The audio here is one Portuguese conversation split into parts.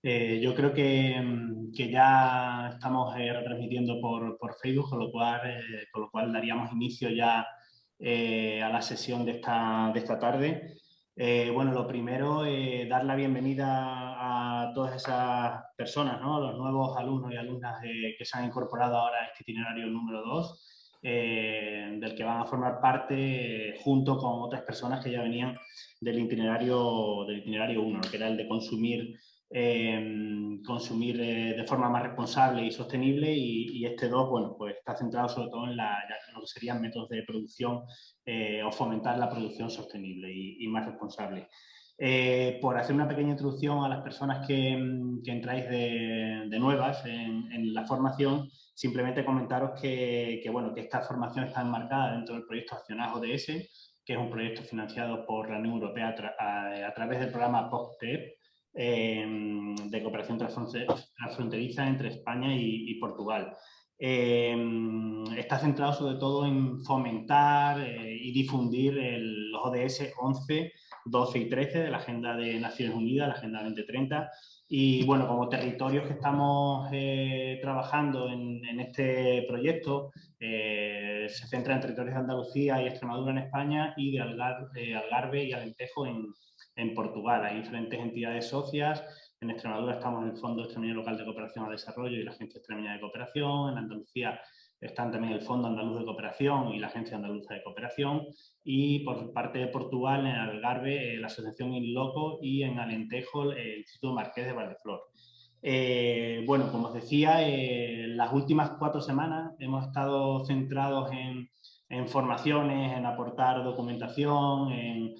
Yo creo que ya estamos retransmitiendo por Facebook, con lo cual daríamos inicio ya a la sesión de esta tarde. Bueno, lo primero, dar la bienvenida a todas esas personas, ¿no? Los nuevos alumnos y alumnas que se han incorporado ahora a este itinerario número 2, del que van a formar parte junto con otras personas que ya venían del itinerario 1, que era el de consumir de forma más responsable y sostenible, y este 2, bueno, pues está centrado sobre todo en lo que serían métodos de producción o fomentar la producción sostenible y más responsable. Por hacer una pequeña introducción a las personas que entráis de nuevas en la formación, simplemente comentaros que esta formación está enmarcada dentro del proyecto Accionar ODS, que es un proyecto financiado por la Unión Europea a través del programa POSTEP, de cooperación transfronteriza entre España y Portugal. Está centrado sobre todo en fomentar y difundir los ODS 11, 12 y 13 de la Agenda de Naciones Unidas, la Agenda 2030. Y bueno, como territorios que estamos trabajando en este proyecto, se centra en territorios de Andalucía y Extremadura en España y de Algarve y Alentejo en Portugal. Hay diferentes entidades socias. En Extremadura estamos en el Fondo Extremeño Local de Cooperación al Desarrollo y la Agencia Extremeña de Cooperación. En Andalucía están también el Fondo Andaluz de Cooperación y la Agencia Andaluza de Cooperación. Y por parte de Portugal, en Algarve, la Asociación In Loco, y en Alentejo, el Instituto Marqués de Valdeflor. Bueno, como os decía, las últimas 4 semanas hemos estado centrados en formaciones, en aportar documentación, en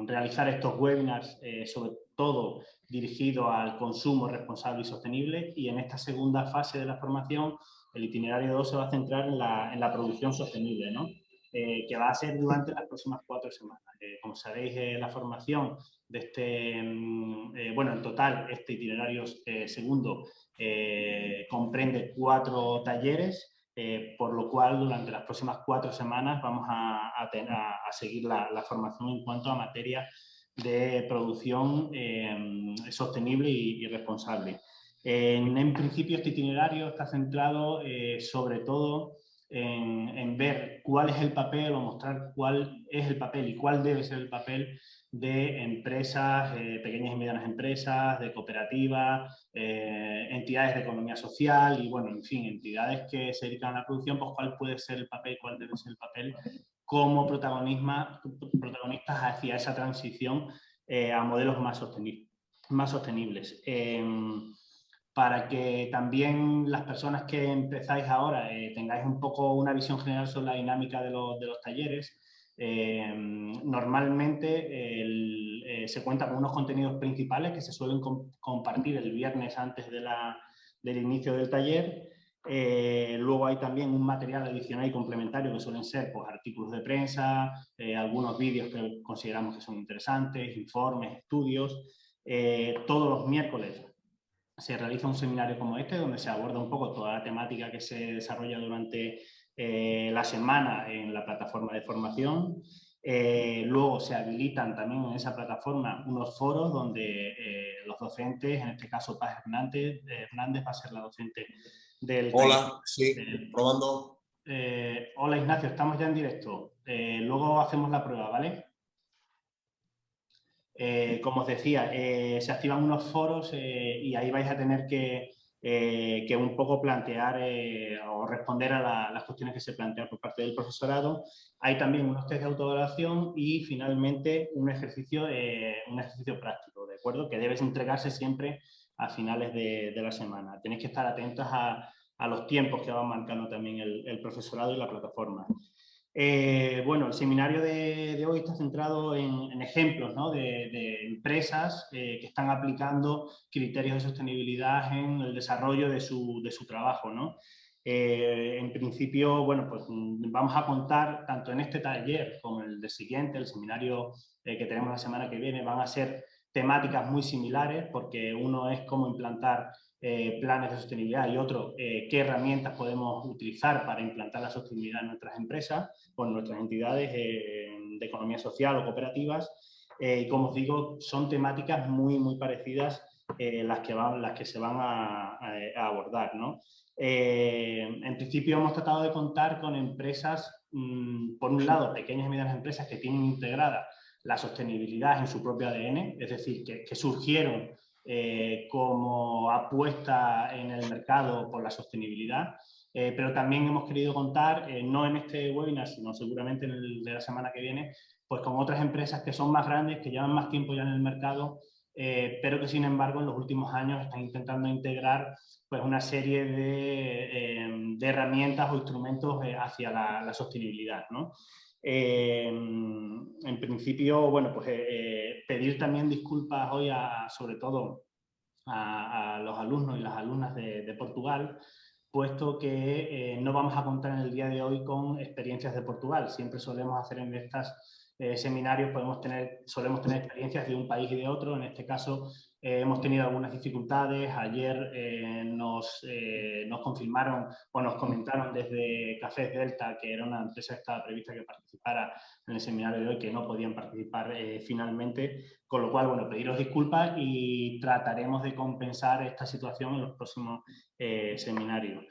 realizar estos webinars, sobre todo dirigidos al consumo responsable y sostenible, y en esta segunda fase de la formación el itinerario 2 se va a centrar en la producción sostenible, ¿no? Que va a ser durante las próximas 4 semanas. Como sabéis, la formación de bueno, en total este itinerario segundo comprende 4 talleres, por lo cual durante las próximas 4 semanas vamos a seguir la formación en cuanto a materia de producción sostenible y responsable. En principio, este itinerario está centrado sobre todo en ver cuál es el papel o mostrar cuál es el papel y cuál debe ser el papel de empresas, pequeñas y medianas empresas, de cooperativas, entidades de economía social y, bueno, en fin, entidades que se dedican a la producción, pues cuál puede ser el papel, cuál debe ser el papel como protagonistas hacia esa transición a modelos más sostenibles. Para que también las personas que empezáis ahora tengáis un poco una visión general sobre la dinámica de los talleres, normalmente se cuenta con unos contenidos principales que se suelen compartir el viernes antes del inicio del taller. Luego hay también un material adicional y complementario que suelen ser, pues, artículos de prensa, algunos vídeos que consideramos que son interesantes, informes, estudios. Todos los miércoles se realiza un seminario como este, donde se aborda un poco toda la temática que se desarrolla durante la semana en la plataforma de formación. Luego se habilitan también en esa plataforma unos foros donde los docentes, en este caso Paz Hernández va a ser la docente del taller. Hola, sí, probando. Hola Ignacio, estamos ya en directo. Luego hacemos la prueba, ¿vale? Como os decía, se activan unos foros y ahí vais a tener que un poco plantear o responder a las cuestiones que se plantean por parte del profesorado. Hay también unos test de autoevaluación y finalmente un ejercicio práctico, ¿de acuerdo? Que debes entregarse siempre a finales de la semana. Tenéis que estar atentos a los tiempos que va marcando también el profesorado y la plataforma. Bueno, el seminario de hoy está centrado en ejemplos, ¿no?, de empresas que están aplicando criterios de sostenibilidad en el desarrollo de su trabajo, ¿no? En principio, bueno, pues vamos a contar tanto en este taller como en el del siguiente, el seminario que tenemos la semana que viene, van a ser temáticas muy similares, porque uno es cómo implantar planes de sostenibilidad y otro, qué herramientas podemos utilizar para implantar la sostenibilidad en nuestras empresas o en nuestras entidades de economía social o cooperativas. Y como os digo, son temáticas muy, muy parecidas las que se van a abordar, ¿no? En principio hemos tratado de contar con empresas, por un lado, pequeñas y medianas empresas que tienen integrada la sostenibilidad en su propio ADN, es decir, que surgieron como apuesta en el mercado por la sostenibilidad, pero también hemos querido contar, no en este webinar, sino seguramente en el de la semana que viene, pues con otras empresas que son más grandes, que llevan más tiempo ya en el mercado, pero que sin embargo en los últimos años están intentando integrar pues, una serie de herramientas o instrumentos hacia la sostenibilidad, ¿no? En principio, bueno, pues pedir también disculpas hoy sobre todo a los alumnos y las alumnas de Portugal, puesto que no vamos a contar en el día de hoy con experiencias de Portugal. Siempre solemos hacer en estos seminarios, solemos tener experiencias de un país y de otro. En este caso hemos tenido algunas dificultades. Ayer nos confirmaron o nos comentaron desde Cafés Delta, que era una empresa que estaba prevista que participara en el seminario de hoy, que no podían participar finalmente, con lo cual, bueno, pediros disculpas y trataremos de compensar esta situación en los próximos seminarios.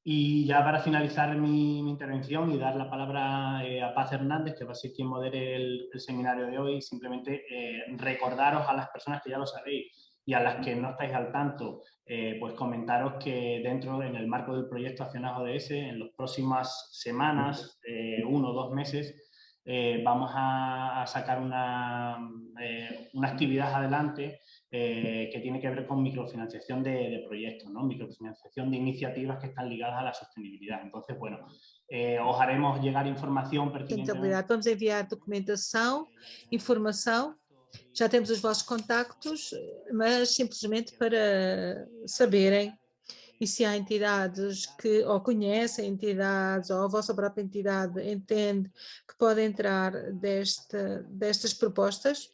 Y ya para finalizar mi intervención y dar la palabra a Paz Hernández, que va a ser quien modere el seminario de hoy, simplemente recordaros a las personas que ya lo sabéis y a las que no estáis al tanto, pues comentaros que dentro, en el marco del proyecto Acciones ODS, en las próximas semanas, 1 o 2 meses, vamos a sacar una actividad adelante que tiene que ver con microfinanciación de proyectos, ¿no? Microfinanciación de iniciativas que están ligadas a la sostenibilidad. Entonces, bueno, os haremos llegar información pertinente. Vamos enviar documentação, informação. Já temos os vossos contactos, mas simplesmente para saberem, e se há entidades que ou conhecem entidades ou a vossa própria entidade entende que pode entrar destas propostas,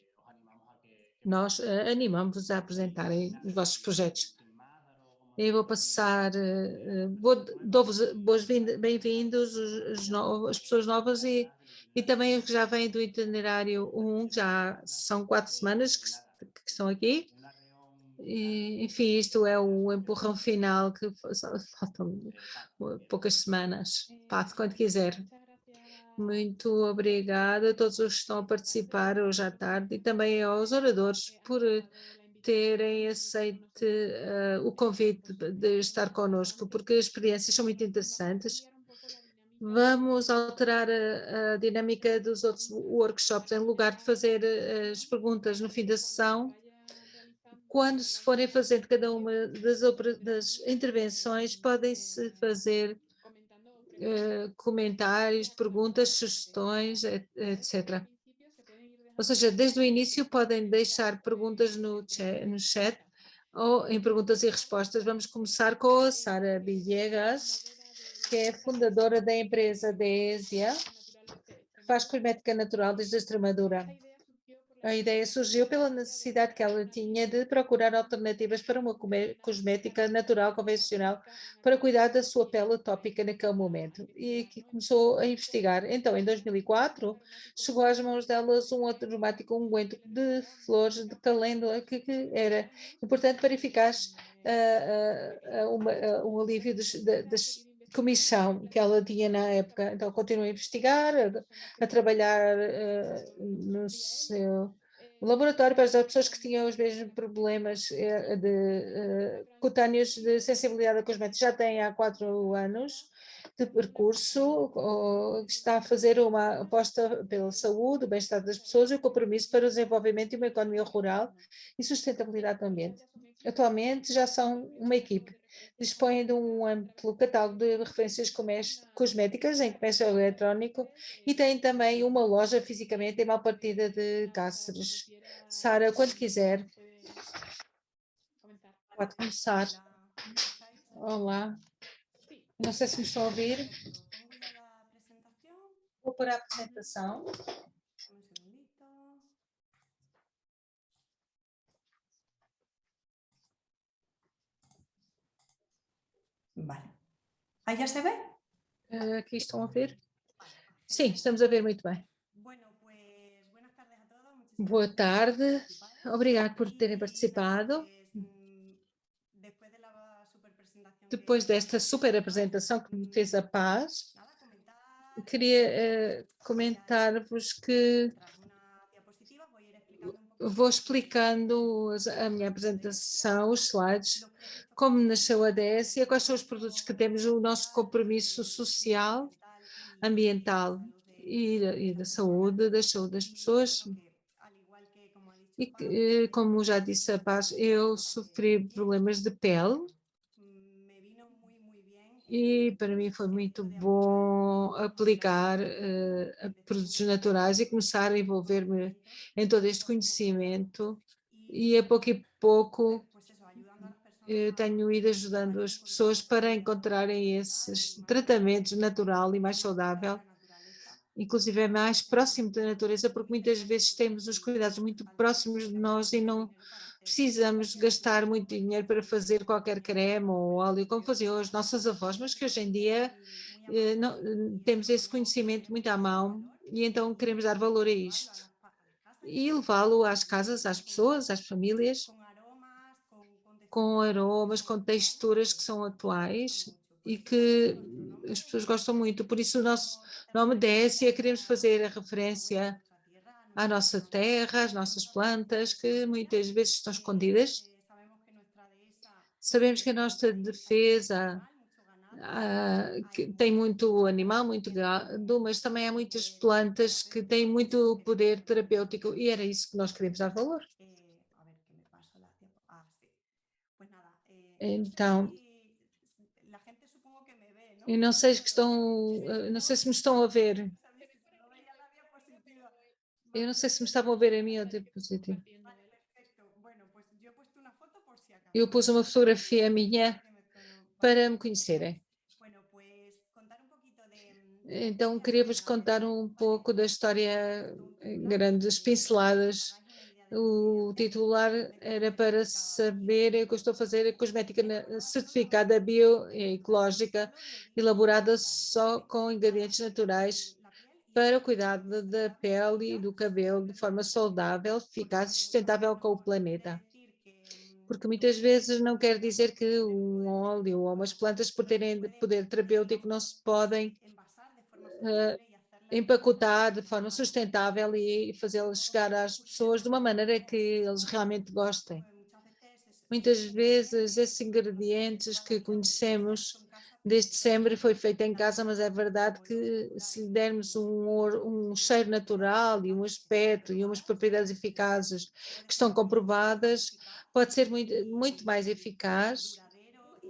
nós animamos-vos a apresentarem os vossos projetos. Eu vou passar, dou-vos bem-vindos as pessoas novas e também os que já vêm do itinerário 1, já são 4 semanas que estão aqui. E, enfim, isto é o empurrão final, que faltam poucas semanas. Passe quando quiser. Muito obrigada a todos os que estão a participar hoje à tarde e também aos oradores por terem aceito o convite de estar connosco, porque as experiências são muito interessantes. Vamos alterar a dinâmica dos outros workshops. Em lugar de fazer as perguntas no fim da sessão, quando se forem fazendo cada uma das intervenções, podem-se fazer comentários, perguntas, sugestões, etc. Ou seja, desde o início podem deixar perguntas no chat ou em perguntas e respostas. Vamos começar com a Sara Villegas, que é fundadora da empresa Deesia, que faz cosmética natural desde a Extremadura. A ideia surgiu pela necessidade que ela tinha de procurar alternativas para uma cosmética natural convencional para cuidar da sua pele tópica naquele momento, e que começou a investigar. Então, em 2004, chegou às mãos delas um aromático unguento de flores de calêndula que era importante para eficaz o alívio das comissão que ela tinha na época. Então continua a investigar, a trabalhar no seu laboratório para as pessoas que tinham os mesmos problemas cutâneos de sensibilidade a cosméticos. Já tem há 4 anos de percurso, está a fazer uma aposta pela saúde, o bem-estar das pessoas e o compromisso para o desenvolvimento de uma economia rural e sustentabilidade do ambiente. Atualmente já são uma equipe. Dispõem de um amplo catálogo de referências cosméticas em comércio eletrónico e têm também uma loja fisicamente em Malpartida de Cáceres. Sara, quando quiser, pode começar. Olá. Não sei se me estão a ouvir. Vou pôr a apresentação. Vale. Aí já se vê? Aqui estão a ver? Sim, estamos a ver muito bem. Boa tarde, obrigado por terem participado depois desta super apresentação que me fez a Paz, queria comentar-vos que vou explicando a minha apresentação, os slides, como nasceu a ADS e quais são os produtos que temos, o nosso compromisso social, ambiental e da saúde das pessoas. E como já disse a Paz, eu sofri problemas de pele e para mim foi muito bom aplicar produtos naturais e começar a envolver-me em todo este conhecimento e a pouco eu tenho ido ajudando as pessoas para encontrarem esses tratamentos natural e mais saudável, inclusive é mais próximo da natureza, porque muitas vezes temos os cuidados muito próximos de nós e não precisamos gastar muito dinheiro para fazer qualquer creme ou óleo, como faziam as nossas avós, mas que hoje em dia não, temos esse conhecimento muito à mão e então queremos dar valor a isto e levá-lo às casas, às pessoas, às famílias, com aromas, com texturas que são atuais e que as pessoas gostam muito. Por isso o nosso nome Décia, queremos fazer a referência à nossa terra, às nossas plantas, que muitas vezes estão escondidas. Sabemos que a nossa defesa que tem muito animal, muito gado, mas também há muitas plantas que têm muito poder terapêutico e era isso que nós queremos dar valor. Então, eu não sei não sei se me estão a ver. Eu não sei se me estavam a ver a mim ou a diapositiva. Eu pus uma fotografia minha para me conhecerem. Então, queria-vos contar um pouco da história em grandes pinceladas. O titular era para saber o que eu estou a fazer cosmética certificada bioecológica, elaborada só com ingredientes naturais para o cuidado da pele e do cabelo de forma saudável, eficaz e sustentável com o planeta. Porque muitas vezes não quer dizer que um óleo ou umas plantas, por terem poder terapêutico, não se podem empacotar de forma sustentável e fazê-las chegar às pessoas de uma maneira que eles realmente gostem. Muitas vezes esses ingredientes que conhecemos desde sempre foi feito em casa, mas é verdade que se lhe dermos um cheiro natural e um aspecto e umas propriedades eficazes que estão comprovadas, pode ser muito mais eficaz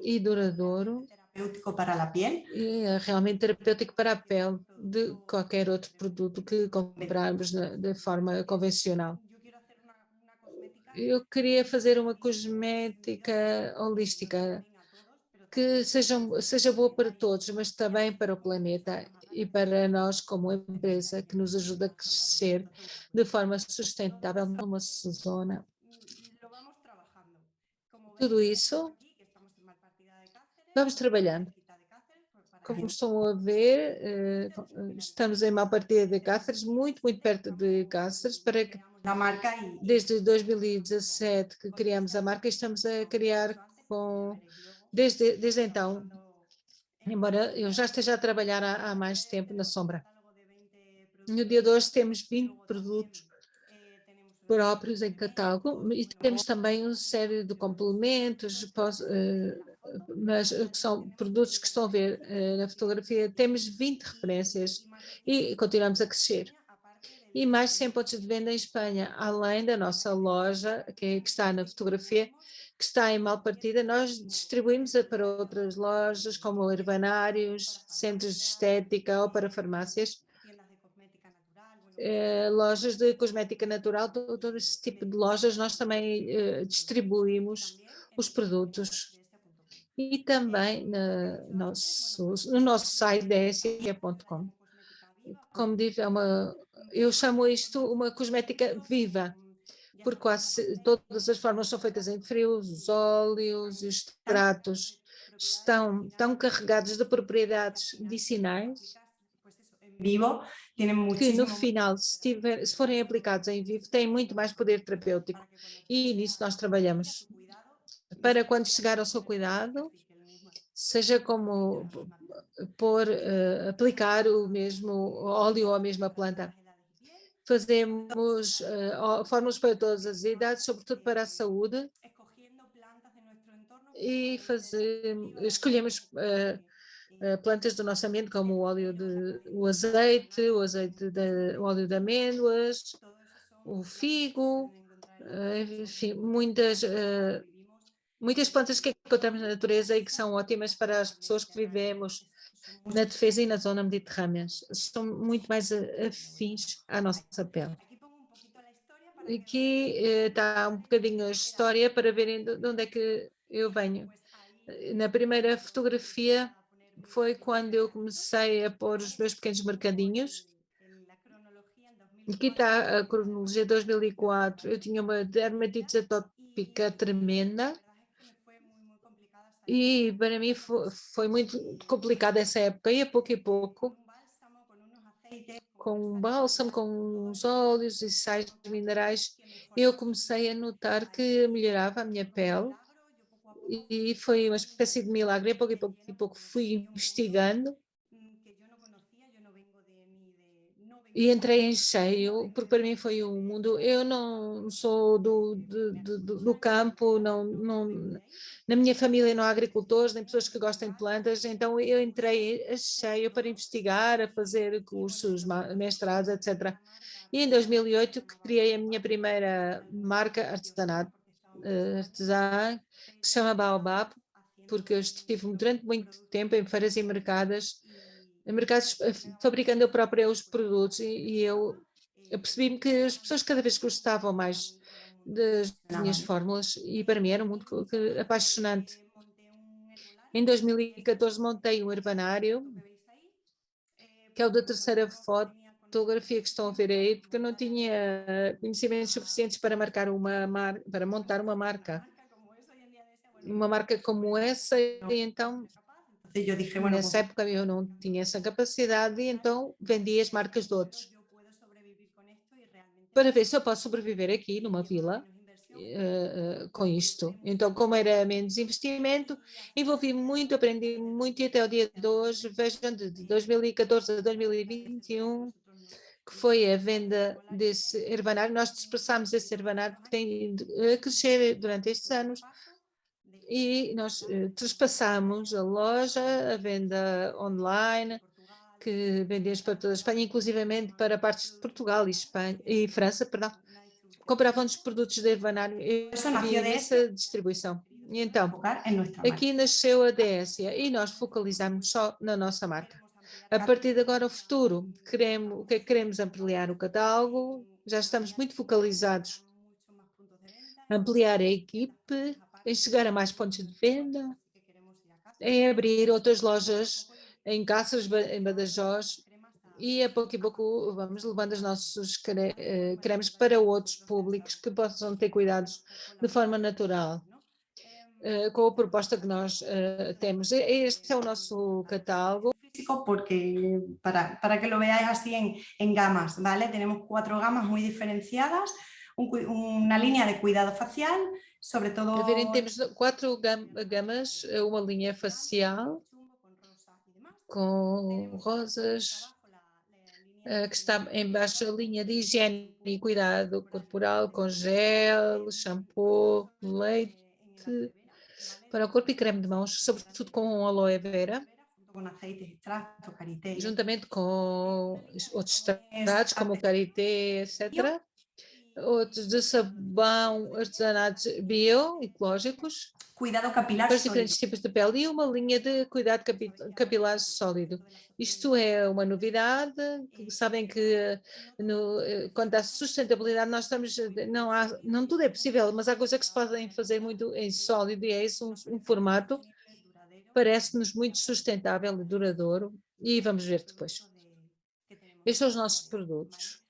e duradouro e é realmente terapêutico para a pele de qualquer outro produto que comprarmos de forma convencional. Eu queria fazer uma cosmética holística que seja boa para todos, mas também para o planeta e para nós como empresa que nos ajuda a crescer de forma sustentável numa zona. Tudo isso vamos trabalhando. Como estão a ver, estamos em Malpartida de Cáceres, muito perto de Cáceres, para que desde 2017 que criamos a marca e estamos a criar desde então, embora eu já esteja a trabalhar há mais tempo na sombra. No dia de hoje temos 20 produtos próprios em catálogo e temos também uma série de complementos, mas que são produtos que estão a ver na fotografia. Temos 20 referências e continuamos a crescer. E mais 100 pontos de venda em Espanha, além da nossa loja, que está na fotografia, que está em Malpartida. Nós distribuímos para outras lojas, como herbanários, centros de estética ou para farmácias. Lojas de cosmética natural, todo esse tipo de lojas, nós também distribuímos os produtos. E também no nosso site dsc.com. Como digo, eu chamo isto uma cosmética viva, porque quase todas as formas são feitas em frio, os óleos e os extratos estão tão carregados de propriedades medicinais que no final, se forem aplicados em vivo, têm muito mais poder terapêutico e nisso nós trabalhamos. Para quando chegar ao seu cuidado, seja como aplicar o mesmo óleo ou a mesma planta. Fazemos fórmulas para todas as idades, sobretudo para a saúde, e escolhemos plantas do nosso ambiente, como o azeite, o óleo de amêndoas, o figo, enfim, muitas plantas que encontramos na natureza e que são ótimas para as pessoas que vivemos na defesa e na zona mediterrânea. São muito mais afins à nossa pele. Aqui está um bocadinho a história para verem de onde é que eu venho. Na primeira fotografia foi quando eu comecei a pôr os meus pequenos mercadinhos. Aqui está a cronologia de 2004. Eu tinha uma dermatite atópica tremenda e para mim foi muito complicado essa época. E a pouco, com um bálsamo, com uns óleos e sais minerais, eu comecei a notar que melhorava a minha pele. E foi uma espécie de milagre. A pouco fui investigando e entrei em cheio, porque para mim foi um mundo. Eu não sou do campo, na minha família não há agricultores, nem pessoas que gostem de plantas, então eu entrei a cheio para investigar, a fazer cursos, mestrados, etc. E em 2008 criei a minha primeira marca artesã, que se chama Baobab, porque eu estive durante muito tempo em feiras e mercados fabricando eu própria os produtos e eu percebi-me que as pessoas cada vez gostavam mais das minhas fórmulas e para mim era um mundo apaixonante. Em 2014 montei um herbanário, que é o da terceira fotografia que estão a ver aí, porque eu não tinha conhecimentos suficientes para montar uma marca como essa, e então nessa época eu não tinha essa capacidade e então vendi as marcas de outros para ver se eu posso sobreviver aqui numa vila com isto. Então, como era menos investimento, envolvi-me muito, aprendi muito e até o dia de hoje, vejam, de 2014 a 2021, que foi a venda desse herbanário. Nós dispersámos esse herbanário que tem a crescer durante estes anos e nós traspassamos a loja, a venda online, que vendíamos para toda a Espanha, inclusivamente para partes de Portugal e França, perdão. Compravam-nos produtos de herbanário e havia imensa distribuição. E então, aqui nasceu a Décia e nós focalizamos só na nossa marca. A partir de agora, o futuro, o que é que queremos? Ampliar o catálogo, já estamos muito focalizados, ampliar a equipe, em chegar a mais pontos de venda, em abrir outras lojas em Cáceres, em Badajoz, e a pouco vamos levando os nossos cremes para outros públicos que possam ter cuidados de forma natural, com a proposta que nós temos. Este é o nosso catálogo. Porque para que lo veáis así en gamas, ¿vale? Tenemos 4 gamas muy diferenciadas, una línea de cuidado facial, sobre todo... Temos 4 gamas, uma linha facial com rosas, que está em baixo a linha de higiene e cuidado corporal, com gel, shampoo, leite para o corpo e creme de mãos, sobretudo com aloe vera, juntamente com outros extratos como o karité, etc. Outros de sabão, artesanatos bio, ecológicos, cuidado capilar para os diferentes tipos de pele e uma linha de cuidado capilar sólido. Isto é uma novidade, sabem que quanto à sustentabilidade nós estamos, não tudo é possível, mas há coisas que se podem fazer muito em sólido e é esse um formato, parece-nos muito sustentável e duradouro e vamos ver depois. Estes são os nossos produtos.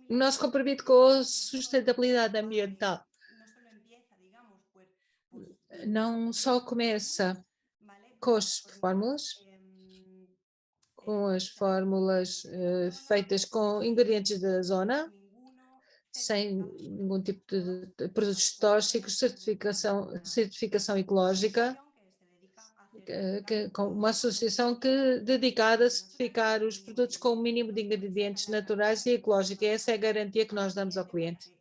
O nosso compromisso com a sustentabilidade ambiental não só começa com as fórmulas feitas com ingredientes da zona, sem nenhum tipo de produtos tóxicos, certificação ecológica, com uma associação dedicada a certificar os produtos com o mínimo de ingredientes naturais e ecológicos. E essa é a garantia que nós damos ao cliente,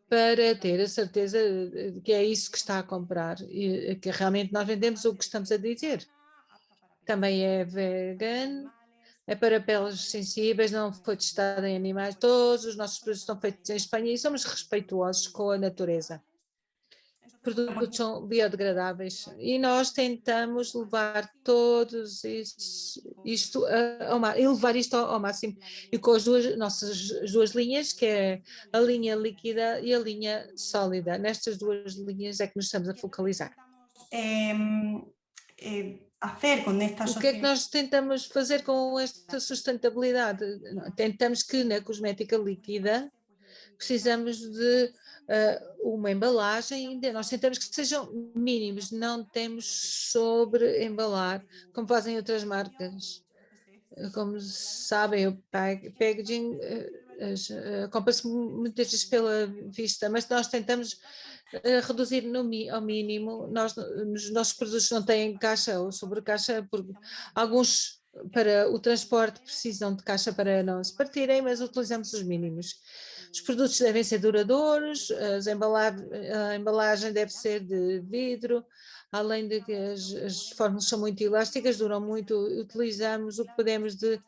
para ter a certeza de que é isso que está a comprar e que realmente nós vendemos o que estamos a dizer. Também é vegan, é para peles sensíveis, não foi testado em animais. Todos os nossos produtos estão feitos em Espanha e somos respeituosos com a natureza. Produtos são biodegradáveis e nós tentamos levar isto ao máximo, e com as nossas duas linhas, que é a linha líquida e a linha sólida. Nestas duas linhas é que nos estamos a focalizar. O que é que nós tentamos fazer com esta sustentabilidade? Tentamos que na cosmética líquida precisamos de uma embalagem, nós tentamos que sejam mínimos, não temos sobre embalar, como fazem outras marcas. Como sabem, o packaging compra-se muitas vezes pela vista, mas nós tentamos reduzir ao mínimo. Os nossos produtos não têm caixa ou sobrecaixa, porque alguns para o transporte precisam de caixa para não se partirem, mas utilizamos os mínimos. Os produtos devem ser duradouros, a embalagem deve ser de vidro, além de que as fórmulas são muito elásticas, duram muito, utilizamos o que podemos de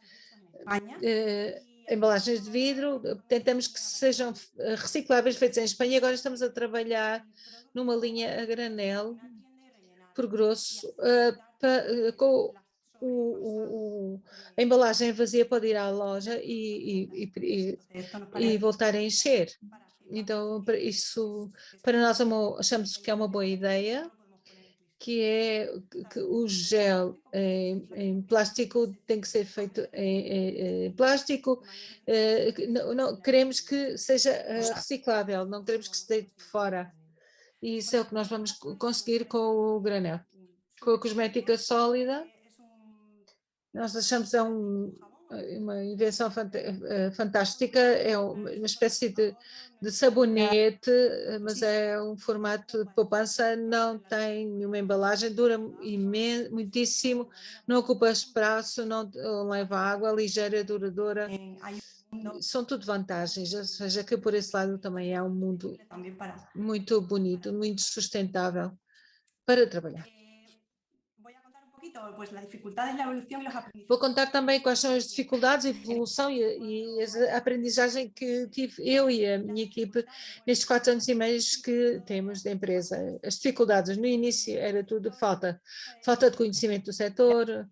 embalagens de vidro, tentamos que sejam recicláveis, feitas em Espanha. Agora estamos a trabalhar numa linha a granel, por grosso, com a embalagem vazia pode ir à loja e voltar a encher. Então, isso para nós achamos que é uma boa ideia, que é que o gel em plástico tem que ser feito em plástico. Não, queremos que seja reciclável, não queremos que se deite fora. E isso é o que nós vamos conseguir com o granel. Com a cosmética sólida, nós achamos que é uma invenção fantástica, é uma espécie de sabonete, mas é um formato de poupança, não tem nenhuma embalagem, dura muitíssimo, não ocupa espaço, não leva água, ligeira, duradoura. São tudo vantagens, ou seja, que por esse lado também é um mundo muito bonito, muito sustentável para trabalhar. Vou contar também quais são as dificuldades, a evolução e a aprendizagem que tive eu e a minha equipe nestes 4 anos e meio que temos de empresa. As dificuldades no início era tudo falta de conhecimento do setor,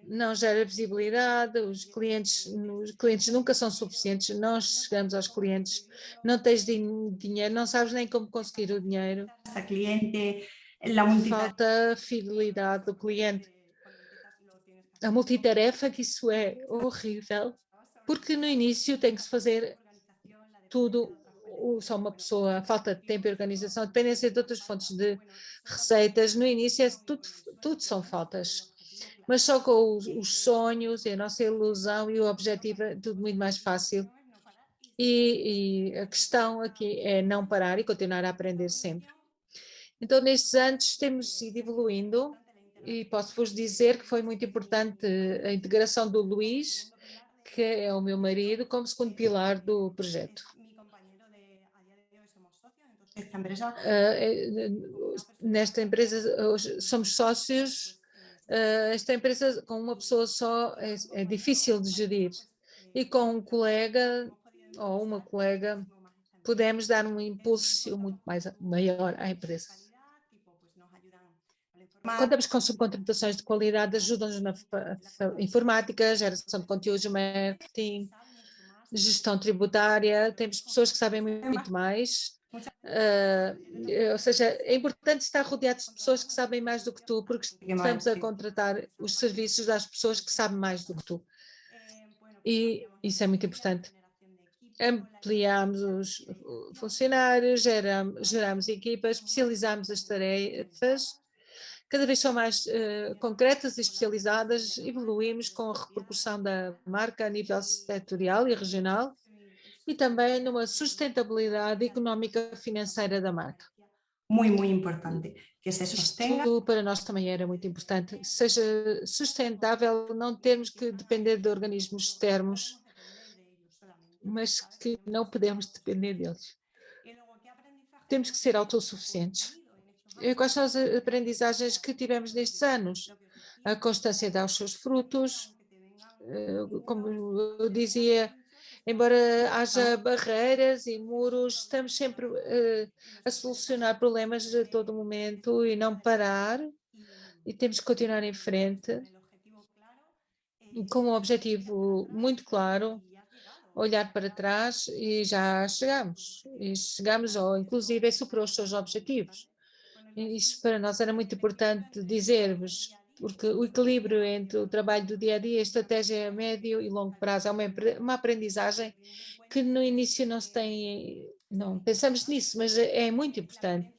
não gera visibilidade, os clientes nunca são suficientes, não chegamos aos clientes, não tens dinheiro, não sabes nem como conseguir o dinheiro. Falta fidelidade do cliente. A multitarefa, que isso é horrível, porque no início tem que se fazer tudo, só uma pessoa, falta de tempo e organização, dependência de outras fontes de receitas, no início tudo são faltas. Mas só com os sonhos e a nossa ilusão e o objetivo é tudo muito mais fácil. E a questão aqui é não parar e continuar a aprender sempre. Então, nestes anos, temos ido evoluindo e posso-vos dizer que foi muito importante a integração do Luís, que é o meu marido, como segundo pilar do projeto. Nesta empresa, hoje somos sócios. Esta empresa, com uma pessoa só, é difícil de gerir. E com um colega ou uma colega, podemos dar um impulso muito maior à empresa. Contamos com subcontratações de qualidade, ajudam-nos na informática, geração de conteúdos, marketing, gestão tributária, temos pessoas que sabem muito mais. Ou seja, é importante estar rodeados de pessoas que sabem mais do que tu, porque estamos a contratar os serviços das pessoas que sabem mais do que tu. E isso é muito importante. Ampliamos os funcionários, geramos equipas, especializamos as tarefas, cada vez são mais concretas e especializadas, evoluímos com a repercussão da marca a nível setorial e regional e também numa sustentabilidade económica financeira da marca. Muito importante. que se sostenga. Isto para nós também era muito importante, que seja sustentável, não termos que depender de organismos externos, mas que não podemos depender deles. Temos que ser autossuficientes. Quais são as aprendizagens que tivemos nestes anos? A constância dá os seus frutos, como eu dizia, embora haja barreiras e muros, estamos sempre a solucionar problemas a todo momento e não parar, e temos que continuar em frente, com um objetivo muito claro, olhar para trás e já chegamos ou inclusive superou os seus objetivos. Isso para nós era muito importante dizer-vos, porque o equilíbrio entre o trabalho do dia a dia e a estratégia a médio e longo prazo é uma aprendizagem que no início não se tem, não pensamos nisso, mas é muito importante.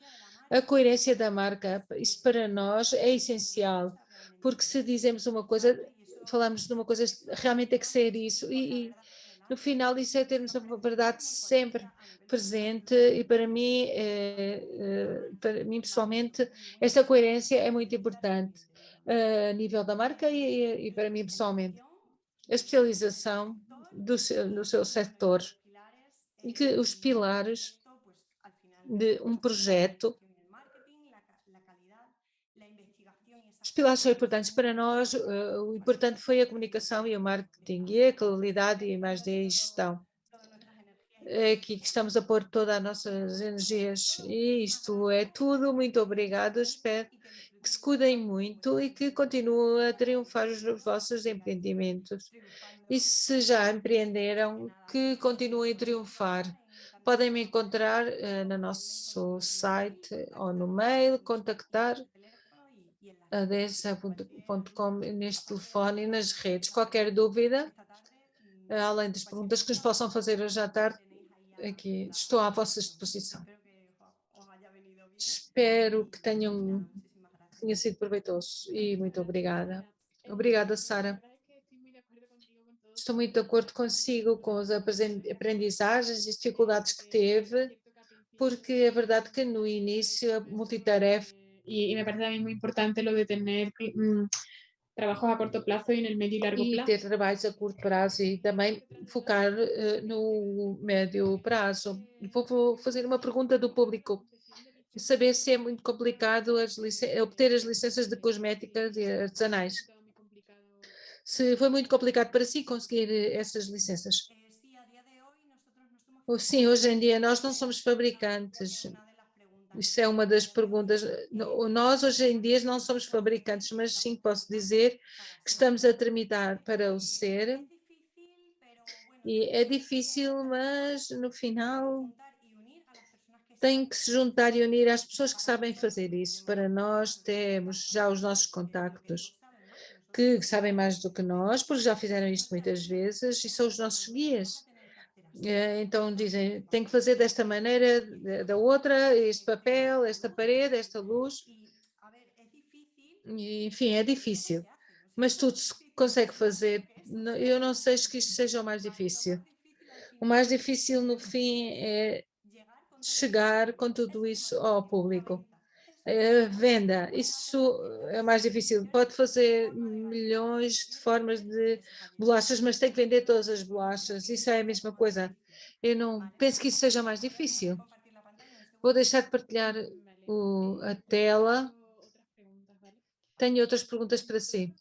A coerência da marca, isso para nós é essencial, porque se dizemos uma coisa, falamos de uma coisa, realmente tem que ser isso, e no final isso é termos a verdade sempre presente, e para mim pessoalmente, esta coerência é muito importante a nível da marca e para mim pessoalmente. A especialização do seu setor e que os pilares de um projeto, os pilares são importantes para nós, o importante foi a comunicação e o marketing e a qualidade e mais de gestão. É aqui que estamos a pôr todas as nossas energias e isto é tudo. Muito obrigado, espero que se cuidem muito e que continuem a triunfar os vossos empreendimentos. E se já empreenderam, que continuem a triunfar. Podem me encontrar no nosso site ou no mail, contactar a desa.com neste telefone e nas redes. Qualquer dúvida, além das perguntas que nos possam fazer hoje à tarde, aqui estou à vossa disposição. Espero que tenha sido proveitoso e muito obrigada. Obrigada, Sara. Estou muito de acordo consigo com as aprendizagens e dificuldades que teve, porque é verdade que no início a multitarefa. Y me parece también muy importante lo de tener trabajos a corto plazo y en el medio y largo plazo. E ter trabalhos a curto prazo e também focar no médio prazo. Vou fazer uma pergunta do público. Saber se é muito complicado obter as licenças de cosméticas e artesanais. Se foi muito complicado para si conseguir essas licenças. Sim, hoje em dia nós não somos fabricantes. Isso é uma das perguntas. Nós hoje em dia não somos fabricantes, mas sim posso dizer que estamos a tramitar para o ser. E é difícil, mas no final tem que se juntar e unir as pessoas que sabem fazer isso. Para nós temos já os nossos contactos, que sabem mais do que nós, porque já fizeram isto muitas vezes e são os nossos guias. Então dizem, tem que fazer desta maneira, da outra, este papel, esta parede, esta luz. E, enfim, é difícil, mas tudo se consegue fazer. Eu não sei que isto seja o mais difícil. O mais difícil no fim é chegar com tudo isso ao público. Venda, isso é mais difícil. Pode fazer milhões de formas de bolachas, mas tem que vender todas as bolachas. Isso é a mesma coisa. Eu não penso que isso seja mais difícil. Vou deixar de partilhar a tela. Tenho outras perguntas para si.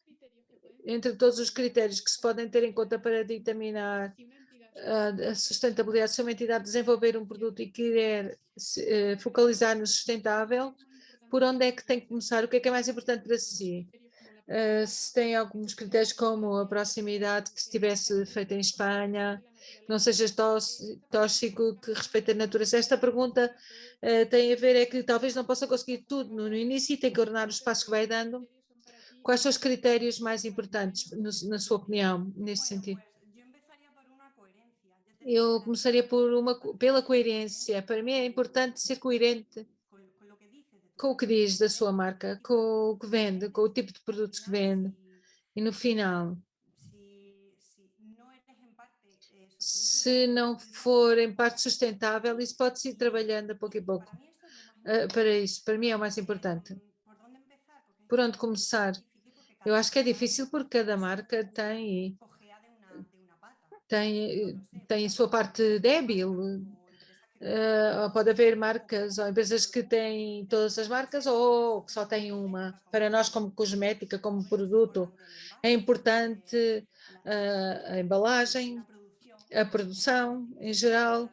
Entre todos os critérios que se podem ter em conta para determinar a sustentabilidade, se uma entidade desenvolver um produto e quiser focalizar no sustentável, por onde é que tem que começar? O que é mais importante para si? Se tem alguns critérios como a proximidade, que se tivesse feito em Espanha, que não seja tóxico, que respeite a natureza. Esta pergunta tem a ver, é que talvez não possa conseguir tudo no início e tem que ordenar os passos que vai dando. Quais são os critérios mais importantes, na sua opinião, neste sentido? Eu começaria pela coerência. Para mim é importante ser coerente com o que diz da sua marca, com o que vende, com o tipo de produtos que vende. E no final, se não for em parte sustentável, isso pode-se ir trabalhando a pouco e pouco. para isso. Para mim é o mais importante. Por onde começar? Eu acho que é difícil porque cada marca tem a sua parte débil. Pode haver marcas ou empresas que têm todas as marcas ou que só têm uma. Para nós, como cosmética, como produto, é importante a embalagem, a produção em geral,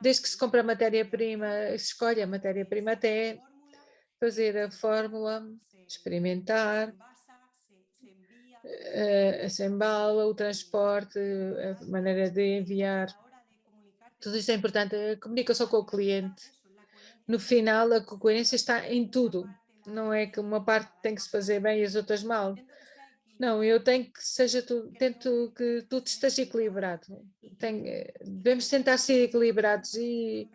desde que se compra a matéria-prima, se escolhe a matéria-prima até fazer a fórmula, experimentar, se embala, o transporte, a maneira de enviar. Tudo isso é importante. A comunicação com o cliente. No final, a coerência está em tudo. Não é que uma parte tem que se fazer bem e as outras mal. Não, eu tenho que tento que tudo esteja equilibrado. Devemos tentar ser equilibrados e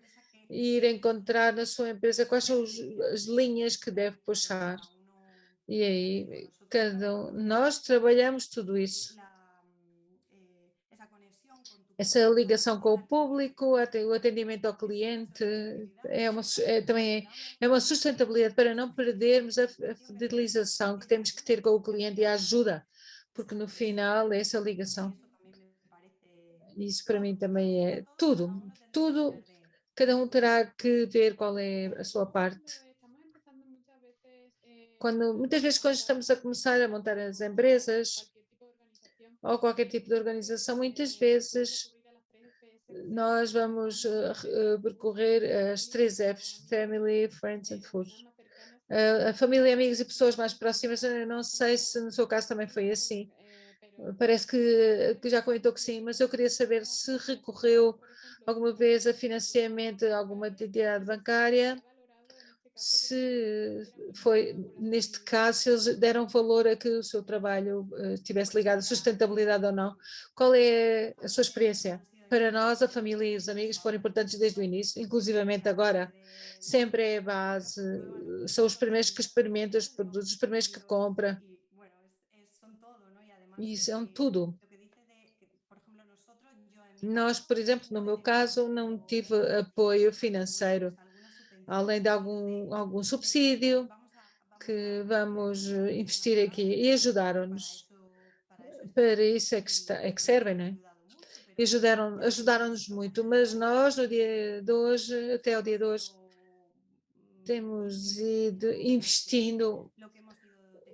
ir encontrar na sua empresa quais são as linhas que deve puxar. E aí, nós trabalhamos tudo isso. Essa ligação com o público, o atendimento ao cliente, também é uma sustentabilidade para não perdermos a fidelização que temos que ter com o cliente e a ajuda, porque no final é essa ligação. Isso para mim também é tudo, cada um terá que ver qual é a sua parte. Muitas vezes quando estamos a começar a montar as empresas ou qualquer tipo de organização, muitas vezes nós vamos percorrer as 3 Fs, Family, Friends and Food. A família, amigos e pessoas mais próximas, eu não sei se no seu caso também foi assim. Parece que já comentou que sim, mas eu queria saber se recorreu alguma vez a financiamento de alguma entidade bancária, se foi, neste caso, se eles deram valor a que o seu trabalho estivesse ligado à sustentabilidade ou não. Qual é a sua experiência? Para nós, a família e os amigos foram importantes desde o início, inclusivamente agora. Sempre é a base, são os primeiros que experimentam os produtos, os primeiros que compram. E são tudo. Nós, por exemplo, no meu caso, não tive apoio financeiro, além de algum subsídio que vamos investir aqui, e ajudaram-nos. Para isso é que servem, não é? E ajudaram-nos muito, mas nós, no dia de hoje, até ao dia de hoje, temos ido investindo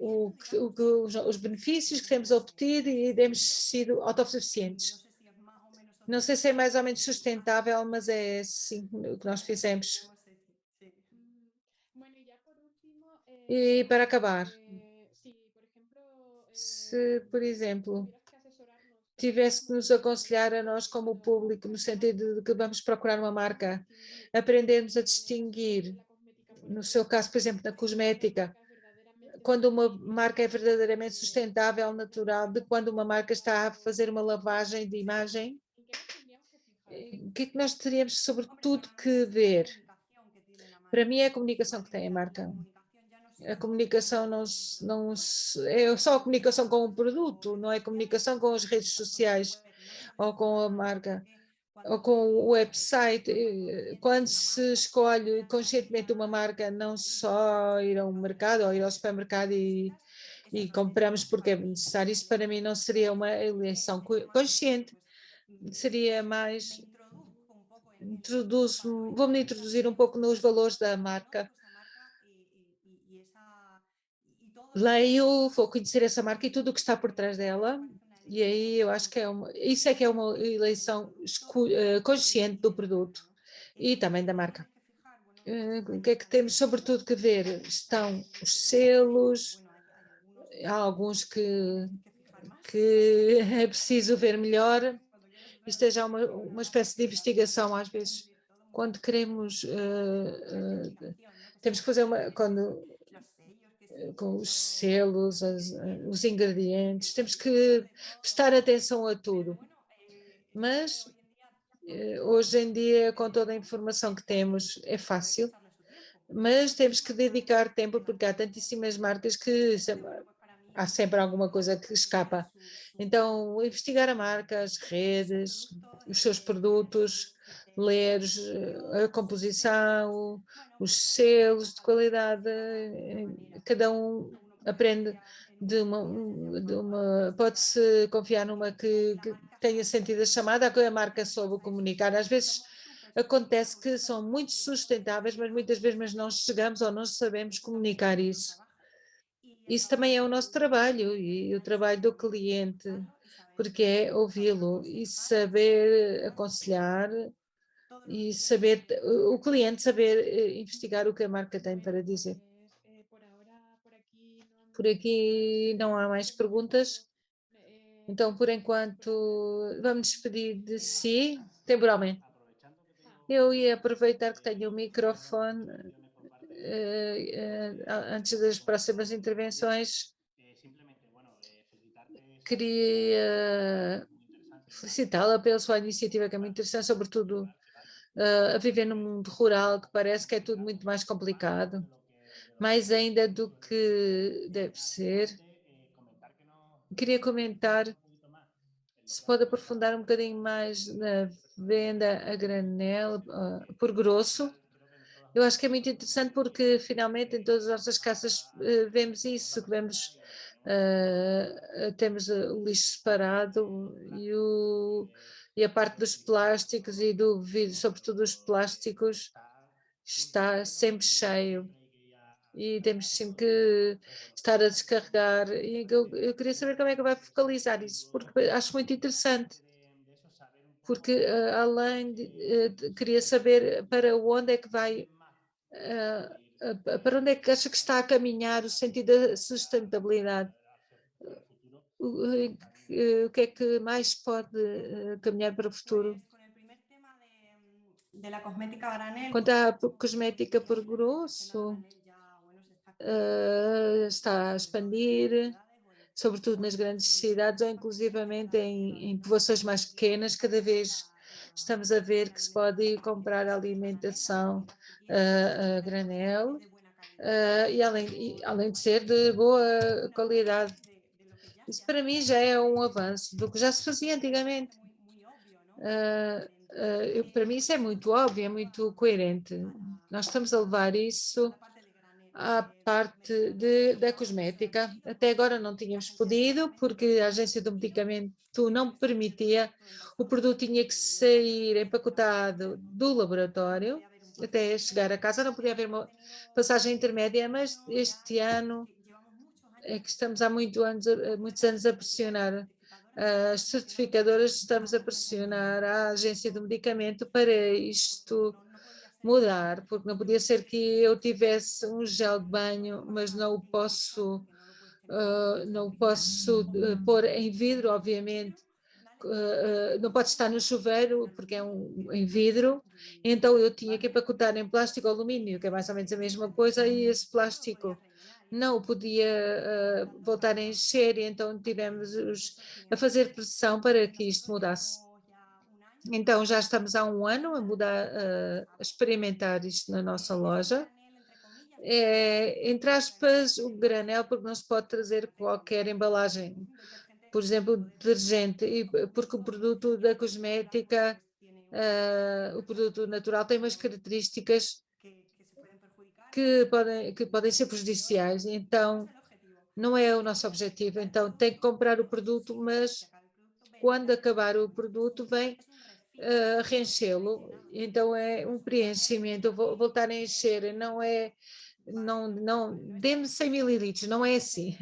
os benefícios que temos obtido e temos sido autossuficientes. Não sei se é mais ou menos sustentável, mas é assim o que nós fizemos. E para acabar, se, por exemplo, tivesse que nos aconselhar a nós como público, no sentido de que vamos procurar uma marca, aprendermos a distinguir, no seu caso, por exemplo, na cosmética, quando uma marca é verdadeiramente sustentável, natural, de quando uma marca está a fazer uma lavagem de imagem, o que é que nós teríamos sobretudo que ver? Para mim é a comunicação que tem a marca. A comunicação não é só a comunicação com o produto, não é comunicação com as redes sociais ou com a marca ou com o website. Quando se escolhe conscientemente uma marca, não só ir ao mercado ou ir ao supermercado e compramos porque é necessário, isso para mim não seria uma eleição consciente, seria mais vou-me introduzir um pouco nos valores da marca. Leio, vou conhecer essa marca e tudo o que está por trás dela, e aí eu acho que isso é que é uma eleição consciente do produto e também da marca. O que é que temos sobretudo que ver? Estão os selos, há alguns que é preciso ver melhor. Isto é já uma espécie de investigação às vezes. Quando queremos, temos que fazer com os selos, os ingredientes, temos que prestar atenção a tudo. Mas hoje em dia, com toda a informação que temos, é fácil, mas temos que dedicar tempo porque há tantíssimas marcas que há sempre alguma coisa que escapa. Então, investigar a marca, as redes, os seus produtos, ler a composição, os selos de qualidade, cada um aprende de uma pode-se confiar numa que tenha sentido a chamada, a que a marca soube comunicar. Às vezes acontece que são muito sustentáveis, mas muitas vezes não chegamos ou não sabemos comunicar isso. Isso também é o nosso trabalho e o trabalho do cliente, porque é ouvi-lo e saber aconselhar e saber, o cliente saber investigar o que a marca tem para dizer. Por aqui não há mais perguntas. Então, por enquanto, vamos despedir de si, temporalmente. Eu ia aproveitar que tenho o microfone antes das próximas intervenções. Queria felicitá-la pela sua iniciativa, que é muito interessante, sobretudo a viver num mundo rural, que parece que é tudo muito mais complicado, mais ainda do que deve ser. Queria comentar, se pode aprofundar um bocadinho mais na venda a granel, por grosso. Eu acho que é muito interessante porque finalmente em todas as nossas casas vemos isso, que vemos, temos o lixo separado e a parte dos plásticos e do vidro, sobretudo os plásticos, está sempre cheio e temos sempre que estar a descarregar. E eu queria saber como é que vai focalizar isso, porque acho muito interessante. Porque além queria saber para onde é que vai, para onde é que acha que está a caminhar o sentido da sustentabilidade? O que é que mais pode caminhar para o futuro? Quanto à cosmética por grosso, está a expandir, sobretudo nas grandes cidades ou inclusivamente em povoações mais pequenas. Cada vez estamos a ver que se pode ir comprar alimentação a granel e além de ser de boa qualidade. Isso para mim já é um avanço do que já se fazia antigamente. Para mim isso é muito óbvio, é muito coerente. Nós estamos a levar isso à parte da cosmética. Até agora não tínhamos podido, porque a agência do medicamento não permitia. O produto tinha que sair empacotado do laboratório até chegar a casa, não podia haver uma passagem intermédia, mas este ano é que estamos há muitos anos a pressionar as certificadoras, estamos a pressionar a agência do medicamento para isto mudar, porque não podia ser que eu tivesse um gel de banho, mas não o posso, pôr em vidro, obviamente, não pode estar no chuveiro porque é em vidro, então eu tinha que empacotar em plástico ou alumínio, que é mais ou menos a mesma coisa, e esse plástico não podia voltar a encher, e então tivemos a fazer pressão para que isto mudasse. Então já estamos há um ano a mudar, a experimentar isto na nossa loja. É, entre aspas, o granel, porque não se pode trazer qualquer embalagem, por exemplo, detergente, porque o produto da cosmética, o produto natural tem umas características que podem ser prejudiciais, então não é o nosso objetivo. Então tem que comprar o produto, mas quando acabar o produto vem reenchê-lo, então é um preenchimento, voltar a encher, não, dê-me 100 mililitros, não é assim.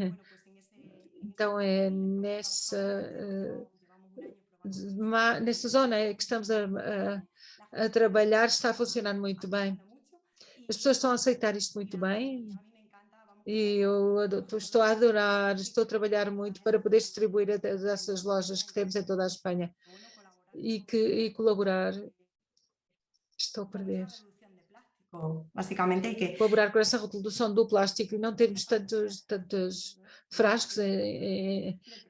Então é nessa zona que estamos a trabalhar, está a funcionar muito bem. As pessoas estão a aceitar isto muito bem e eu estou a adorar, estou a trabalhar muito para poder distribuir até essas lojas que temos em toda a Espanha e colaborar. Estou a perder. Colaborar com essa redução do plástico e não termos tantos frascos,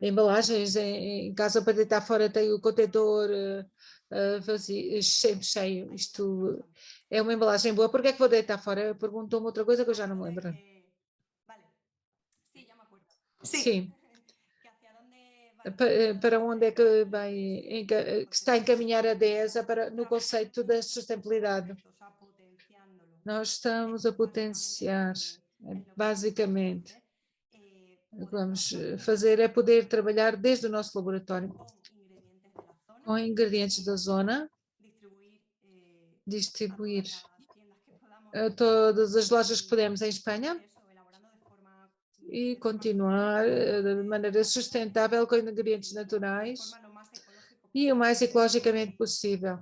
embalagens em casa para deitar fora, tem o contentor vazio, sempre cheio. Isto é uma embalagem boa. Por que é que vou deitar fora? Perguntou-me outra coisa que eu já não me lembro. Sim. para onde é que, que está a encaminhar a DESA no conceito da sustentabilidade. Nós estamos a potenciar, basicamente, o que vamos fazer é poder trabalhar desde o nosso laboratório com ingredientes da zona, distribuir a todas as lojas que pudermos em Espanha e continuar de maneira sustentável com ingredientes naturais e o mais ecologicamente possível.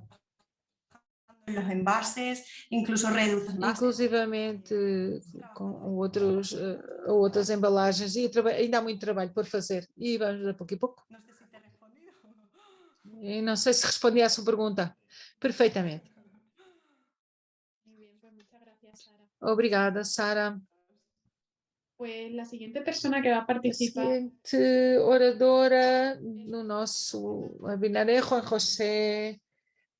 Los envases, incluso inclusivamente com outras embalagens, e ainda há muito trabalho por fazer, e vamos a pouco e pouco. E não sei se respondi à sua pergunta perfeitamente. Obrigada, Sara. Pues la siguiente persona que va a participar. A seguinte oradora no nosso webinar é Juan José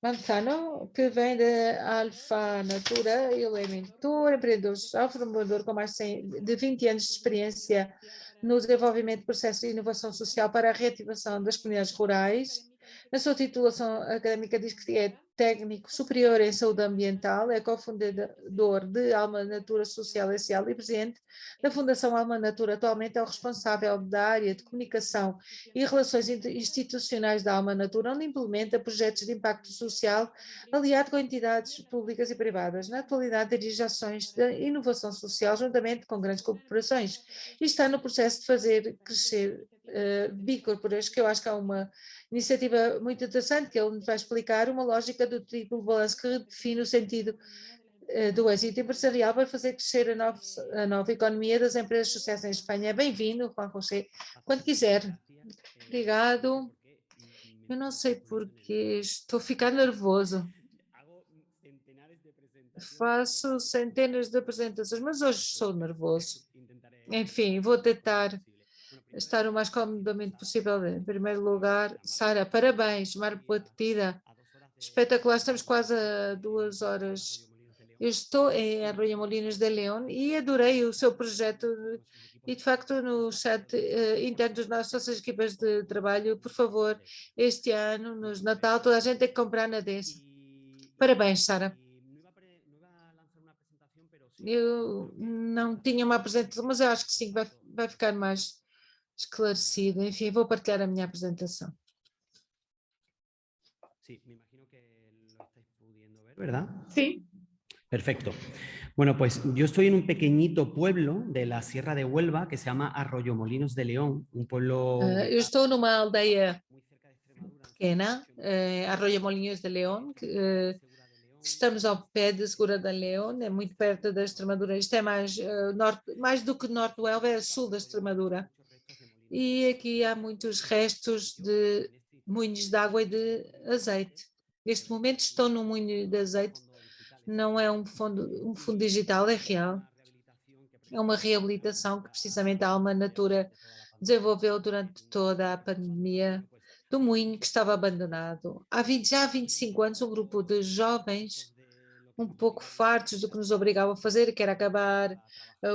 Manzano, que vem da Alfa Natura. Ele é mentor, empreendedor social, formador com mais de 20 anos de experiência no desenvolvimento de processos de inovação social para a reativação das comunidades rurais. Na sua titulação académica diz que é técnico superior em saúde ambiental, é cofundador de Alma Natura Social S.A. e presidente da Fundação Alma Natura. Atualmente é o responsável da área de comunicação e relações institucionais da Alma Natura, onde implementa projetos de impacto social aliado com entidades públicas e privadas. Na atualidade dirige ações de inovação social juntamente com grandes corporações e está no processo de fazer crescer Big Corporations, que eu acho que é uma iniciativa muito interessante, que ele nos vai explicar uma lógica do triplo balanço que redefine o sentido do êxito empresarial para fazer crescer a nova economia das empresas de sucesso em Espanha. Bem-vindo, Juan José, quando quiser. Obrigado. Eu não sei porque estou a ficar nervoso. Faço centenas de apresentações, mas hoje estou nervoso. Enfim, vou tentar estar o mais comodamente possível. Em primeiro lugar, Sara, parabéns, Mar Batida, espetacular, estamos quase a 2 horas. Eu estou em Arroyomolinos de León e adorei o seu projeto e, de facto, no chat interno das nossas equipas de trabalho, por favor, este ano, no Natal, toda a gente tem que comprar na DESA. Parabéns, Sara. Eu não tinha uma apresentação, mas eu acho que sim, vai ficar mais esclarecido. Enfim, vou partilhar a minha apresentação. Sí, me imagino que lo estáis pudiendo ver, ¿verdad? Sí. Perfecto. Bueno, pues yo estoy en un pequeñito pueblo de la Sierra de Huelva que se llama Arroyomolinos de León, un pueblo... Eu estou numa aldeia pequena, Arroyomolinos de León, estamos ao pé de Segura da León, é muito perto da Extremadura. Isto é mais do que norte do Elva, é sul da Extremadura. E aqui há muitos restos de moinhos de água e de azeite. Neste momento estou num moinho de azeite, não é um fundo digital, é real. É uma reabilitação que precisamente a Alma Natura desenvolveu durante toda a pandemia do moinho que estava abandonado. Já há 25 anos, um grupo de jovens um pouco fartos do que nos obrigavam a fazer, que era acabar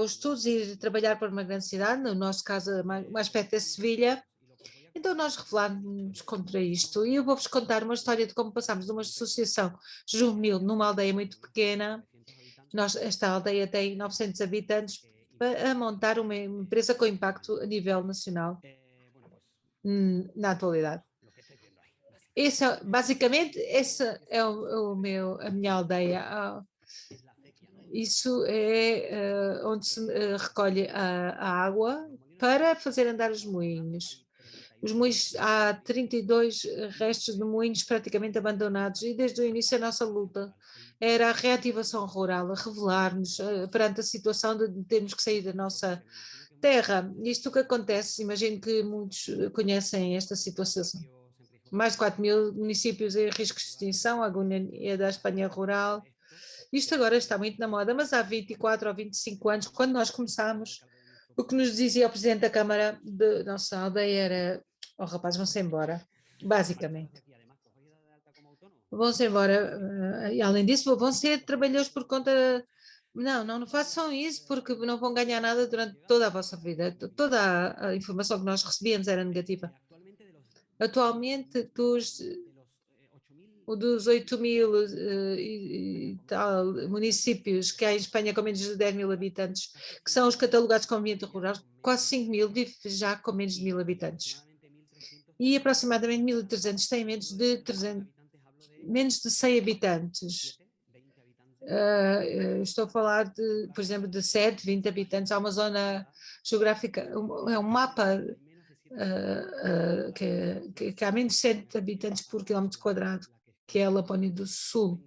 os estudos e ir trabalhar para uma grande cidade, no nosso caso mais perto de Sevilha. Então nós rebelámos contra isto e eu vou-vos contar uma história de como passámos de uma associação juvenil numa aldeia muito pequena, esta aldeia tem 900 habitantes, a montar uma empresa com impacto a nível nacional na atualidade. Basicamente, essa é a minha aldeia. Isso é onde se recolhe a água para fazer andar os moinhos. Os moinhos, há 32 restos de moinhos praticamente abandonados e desde o início a nossa luta era a reativação rural, a revelar-nos perante a situação de termos que sair da nossa terra. Isto que acontece, imagino que muitos conhecem esta situação. Mais de 4.000 municípios em risco de extinção, a agonia da Espanha rural. Isto agora está muito na moda, mas há 24 ou 25 anos, quando nós começámos, o que nos dizia o presidente da Câmara da nossa aldeia era: oh rapaz, vão-se embora, basicamente. Vão-se embora, e além disso vão ser trabalhadores por conta... Não façam isso porque não vão ganhar nada durante toda a vossa vida. Toda a informação que nós recebíamos era negativa. Atualmente, dos 8.000 e tal municípios que há em Espanha com menos de 10.000 habitantes, que são os catalogados como ambiente rural, quase 5.000 vivem já com menos de 1.000 habitantes. E aproximadamente 1.300 têm menos de 100 habitantes. Estou a falar, por exemplo, de 7, 20 habitantes. Há uma zona geográfica, é um mapa que há menos de 7 habitantes por quilómetro quadrado, que é a Lapónia do Sul,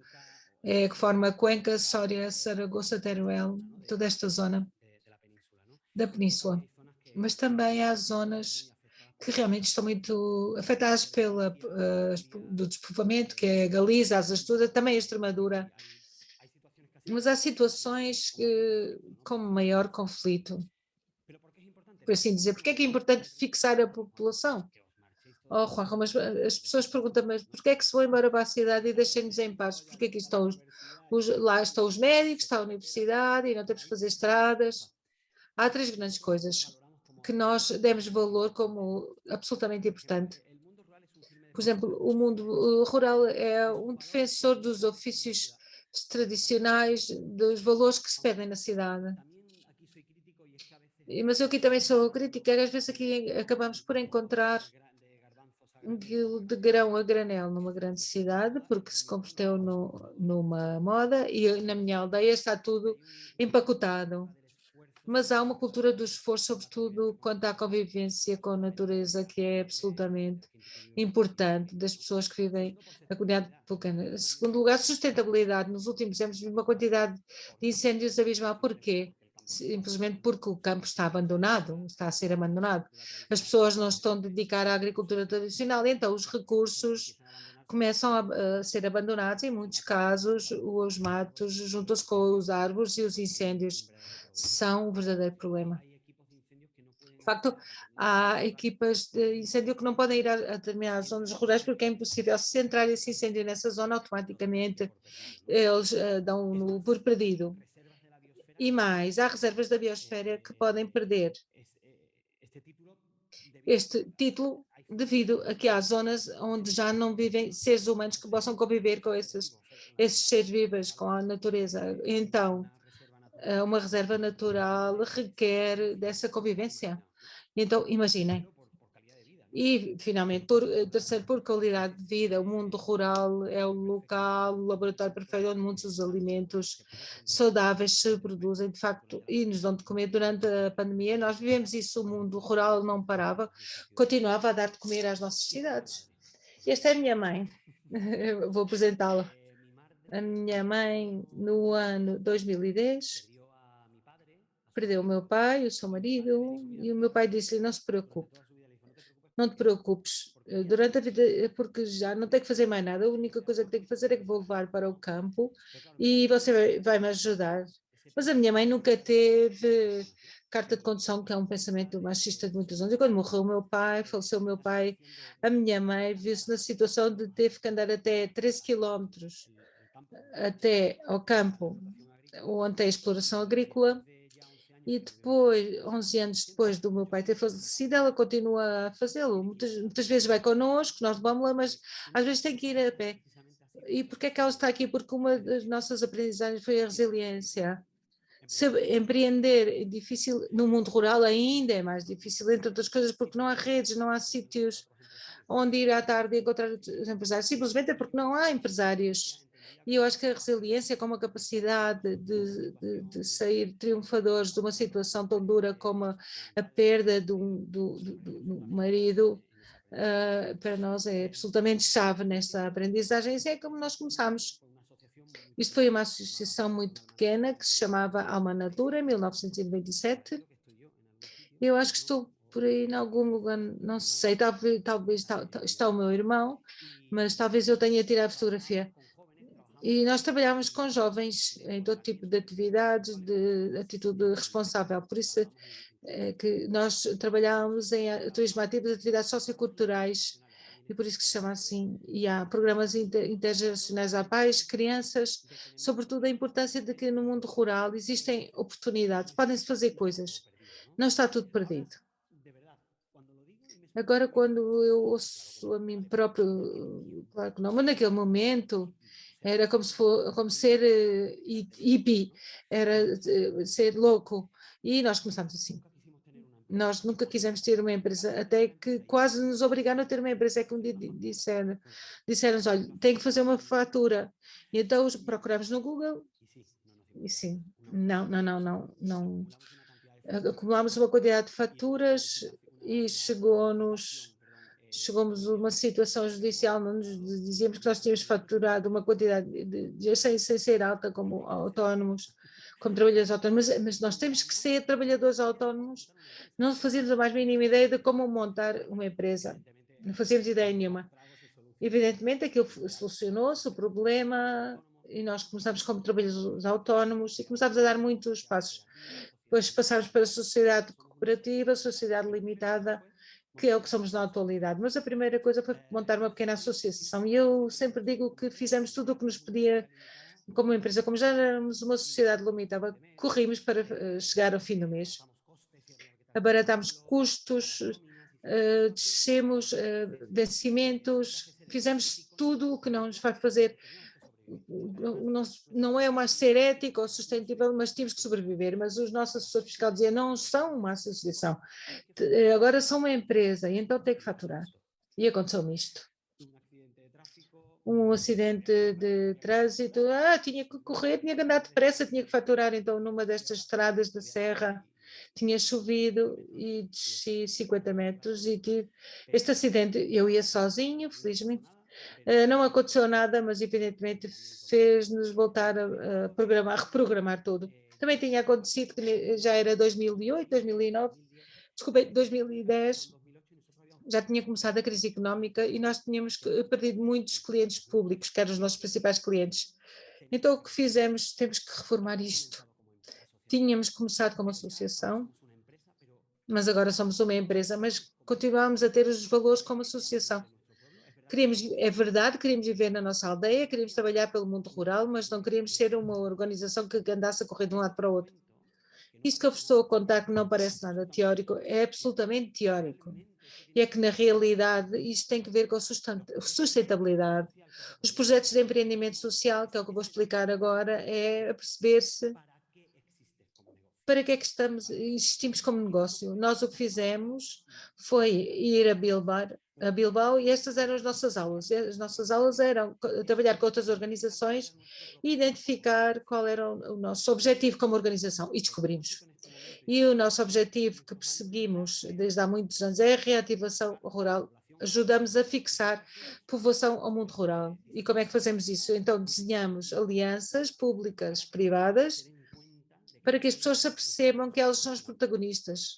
que forma Cuenca, Soria, Saragoça, Teruel, toda esta zona da península. Mas também há zonas que realmente estão muito afetadas do despovoamento, que é a Galiza, as Astúrias, também a Extremadura. Mas há situações com maior conflito. Por assim dizer, porque é que é importante fixar a população? Oh, Juanjo, mas as pessoas perguntam, mas porquê é que se vão embora para a cidade e deixem-nos em paz? Porque aqui estão lá estão os médicos, está a universidade e não temos que fazer estradas. Há 3 grandes coisas que nós demos valor como absolutamente importante. Por exemplo, o mundo rural é um defensor dos ofícios tradicionais, dos valores que se pedem na cidade. Mas eu aqui também sou crítica, às vezes aqui acabamos por encontrar um quilo de grão a granel numa grande cidade, porque se converteu numa moda, e na minha aldeia está tudo empacotado. Mas há uma cultura do esforço, sobretudo quanto à convivência com a natureza, que é absolutamente importante, das pessoas que vivem na comunidade pequena. Em segundo lugar, sustentabilidade. Nos últimos anos, uma quantidade de incêndios abismal. Porquê? Simplesmente porque o campo está abandonado, está a ser abandonado. As pessoas não estão a dedicar à agricultura tradicional, então os recursos começam a ser abandonados. Em muitos casos, os matos juntam-se com os árvores e os incêndios são um verdadeiro problema. De facto, há equipas de incêndio que não podem ir a determinadas zonas rurais porque é impossível. Se entrar esse incêndio nessa zona, automaticamente eles dão-no por perdido. E mais, há reservas da biosfera que podem perder este título devido a que há zonas onde já não vivem seres humanos que possam conviver com esses seres vivos, com a natureza. Então, uma reserva natural requer dessa convivência. Então, imaginem. E, finalmente, terceiro, por qualidade de vida, o mundo rural é o local, o laboratório perfeito onde muitos alimentos saudáveis se produzem, de facto, e nos dão de comer. Durante a pandemia, nós vivemos isso, o mundo rural não parava, continuava a dar de comer às nossas cidades. Esta é a minha mãe, vou apresentá-la. A minha mãe, no ano 2010, perdeu o meu pai, o seu marido, e o meu pai disse-lhe, não se preocupe. Não te preocupes, durante a vida, porque já não tem que fazer mais nada, a única coisa que tem que fazer é que vou levar para o campo e você vai me ajudar. Mas a minha mãe nunca teve carta de condução, que é um pensamento machista de muitos anos. E quando morreu o meu pai, faleceu o meu pai, a minha mãe viu-se na situação de ter que andar até 13 quilómetros até ao campo, onde tem a exploração agrícola. E depois, 11 anos depois do meu pai ter falecido, ela continua a fazê-lo. Muitas vezes vai connosco, nós levamos-la, mas às vezes tem que ir a pé. E porquê é que ela está aqui? Porque uma das nossas aprendizagens foi a resiliência. Empreender é difícil, no mundo rural ainda é mais difícil, entre outras coisas, porque não há redes, não há sítios onde ir à tarde e encontrar os empresários. Simplesmente é porque não há empresários. E eu acho que a resiliência, como a capacidade de sair triunfadores de uma situação tão dura como a perda do marido, para nós é absolutamente chave nesta aprendizagem. Isso é como nós começamos. Isto foi uma associação muito pequena que se chamava Alma Natura, em 1997. Eu acho que estou por aí em algum lugar, não sei, talvez está o meu irmão, mas talvez eu tenha tirado a fotografia. E nós trabalhamos com jovens em todo tipo de atividades, de atitude responsável, por isso que nós trabalhamos em turismo ativo de atividades socioculturais, e por isso que se chama assim, e há programas intergeracionais a pais, crianças, sobretudo a importância de que no mundo rural existem oportunidades, podem-se fazer coisas, não está tudo perdido. Agora, quando eu ouço a mim próprio, claro que não, mas naquele momento era como ser hippie, era ser louco. E nós começámos assim. Nós nunca quisemos ter uma empresa, até que quase nos obrigaram a ter uma empresa. É que um dia disseram-nos, olha, tem que fazer uma fatura. E então procurámos no Google e sim, não. Acumulámos uma quantidade de faturas e chegamos a uma situação judicial, não nos dizíamos que nós tínhamos faturado uma quantidade sem ser alta como autónomos, como trabalhadores autónomos, mas nós temos que ser trabalhadores autónomos, não fazíamos a mais mínima ideia de como montar uma empresa, não fazíamos ideia nenhuma. Evidentemente aquilo solucionou-se, o problema, e nós começámos como trabalhadores autónomos e começámos a dar muitos passos. Depois passámos para a sociedade cooperativa, sociedade limitada, que é o que somos na atualidade. Mas a primeira coisa foi montar uma pequena associação. E eu sempre digo que fizemos tudo o que nos pedia como empresa. Como já éramos uma sociedade limitada, corrimos para chegar ao fim do mês. Abaratámos custos, descemos vencimentos, fizemos tudo o que não nos vai fazer. Não é uma ser ético ou sustentável, mas tínhamos que sobreviver. Mas os nossos assessores fiscais diziam, não são uma associação, agora são uma empresa e então tem que faturar. E aconteceu-me isto. Um acidente de trânsito, tinha que correr, tinha que andar depressa, tinha que faturar. Então numa destas estradas da serra, tinha chovido e desci 50 metros e tive este acidente. Eu ia sozinho, felizmente. Não aconteceu nada, mas evidentemente fez-nos voltar a reprogramar tudo. Também tinha acontecido que já era 2008, 2009, desculpe, 2010, já tinha começado a crise económica e nós tínhamos perdido muitos clientes públicos, que eram os nossos principais clientes. Então o que fizemos, temos que reformar isto. Tínhamos começado como associação, mas agora somos uma empresa, mas continuamos a ter os valores como associação. É verdade, queríamos viver na nossa aldeia, queríamos trabalhar pelo mundo rural, mas não queríamos ser uma organização que andasse a correr de um lado para o outro. Isto que eu vos estou a contar, que não parece nada teórico, é absolutamente teórico. E é que, na realidade, isto tem que ver com a sustentabilidade. Os projetos de empreendimento social, que é o que eu vou explicar agora, é a perceber-se para que é que existimos como negócio. Nós o que fizemos foi ir a Bilbao e estas eram as nossas aulas. As nossas aulas eram trabalhar com outras organizações e identificar qual era o nosso objetivo como organização e descobrimos. E o nosso objetivo que perseguimos desde há muitos anos é a reativação rural. Ajudamos a fixar povoação ao mundo rural. E como é que fazemos isso? Então desenhamos alianças públicas, privadas, para que as pessoas se apercebam que elas são os protagonistas,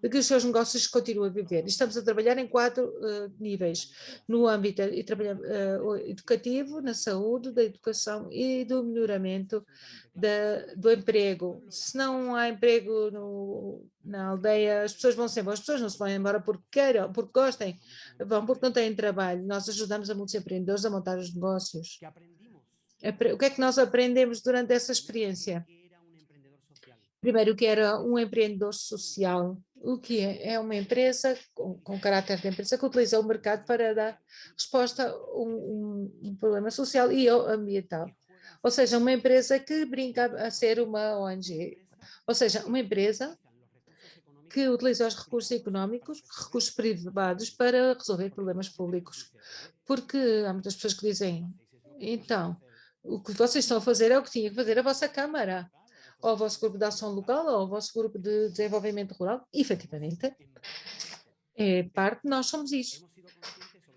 de que os seus negócios continuam a viver. E estamos a trabalhar em 4 níveis, no âmbito educativo, na saúde, da educação e do melhoramento do emprego. Se não há emprego na aldeia, as pessoas vão se embora. As pessoas não se vão embora porque queiram, porque gostem, vão porque não têm trabalho. Nós ajudamos a muitos empreendedores a montar os negócios. O que é que nós aprendemos durante essa experiência? Primeiro, o que era um empreendedor social, o que é uma empresa com caráter de empresa que utiliza o mercado para dar resposta a um problema social e ambiental. Ou seja, uma empresa que brinca a ser uma ONG. Ou seja, uma empresa que utiliza os recursos económicos, recursos privados para resolver problemas públicos. Porque há muitas pessoas que dizem, então, o que vocês estão a fazer é o que tinha que fazer a vossa Câmara, ou o vosso grupo de ação local, ou o vosso grupo de desenvolvimento rural. E, efetivamente, nós somos isso.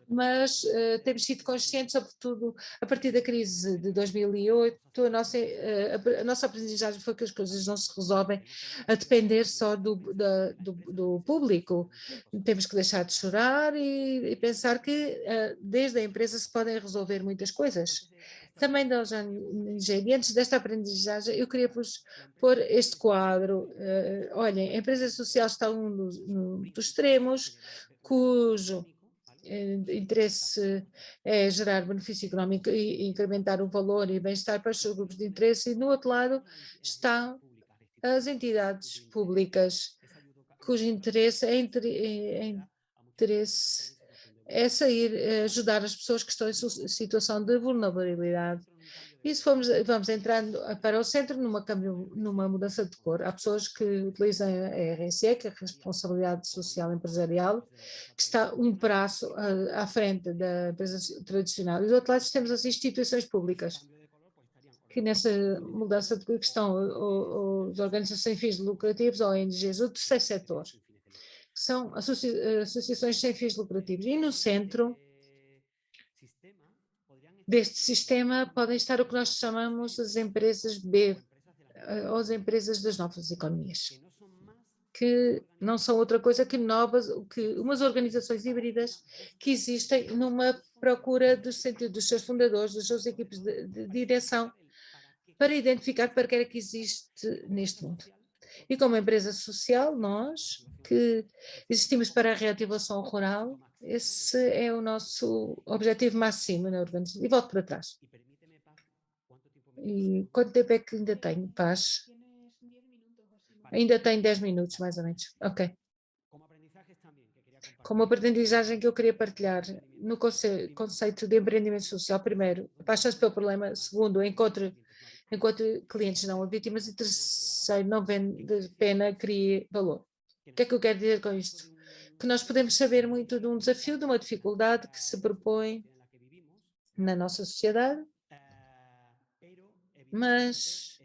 Mas temos sido conscientes, sobretudo a partir da crise de 2008, a nossa aprendizagem foi que as coisas não se resolvem a depender só do público. Temos que deixar de chorar e pensar que desde a empresa se podem resolver muitas coisas. Também nós, antes desta aprendizagem, eu queria vos pôr este quadro. Olhem, a empresa social está dos extremos, cujo interesse é gerar benefício económico e incrementar o valor e bem-estar para os seus grupos de interesse, e no outro lado estão as entidades públicas, cujo interesse é interesse é ajudar as pessoas que estão em situação de vulnerabilidade. E se vamos entrando para o centro numa mudança de cor. Há pessoas que utilizam a RSE, que é a Responsabilidade Social Empresarial, que está um passo à frente da empresa tradicional. E do outro lado temos as instituições públicas, que nessa mudança de cor estão as organizações sem fins lucrativos, ONGs, o terceiro setor, que são associações sem fins lucrativos. E no centro deste sistema podem estar o que nós chamamos as empresas B, ou as empresas das novas economias, que não são outra coisa que umas organizações híbridas que existem numa procura dos seus fundadores, das suas equipes de direção, para identificar para que é que existe neste mundo. E como empresa social, nós que existimos para a reativação rural, esse é o nosso objetivo máximo na organização. E volto para trás. E quanto tempo é que ainda tenho, Paz? Ainda tenho 10 minutos, mais ou menos. Ok. Como aprendizagem que eu queria partilhar no conceito de empreendimento social, primeiro, apaixone-se pelo problema. Segundo, encontre clientes não vítimas. E terceiro, não vende pena, crie valor. O que é que eu quero dizer com isto? Que nós podemos saber muito de um desafio, de uma dificuldade que se propõe na nossa sociedade, mas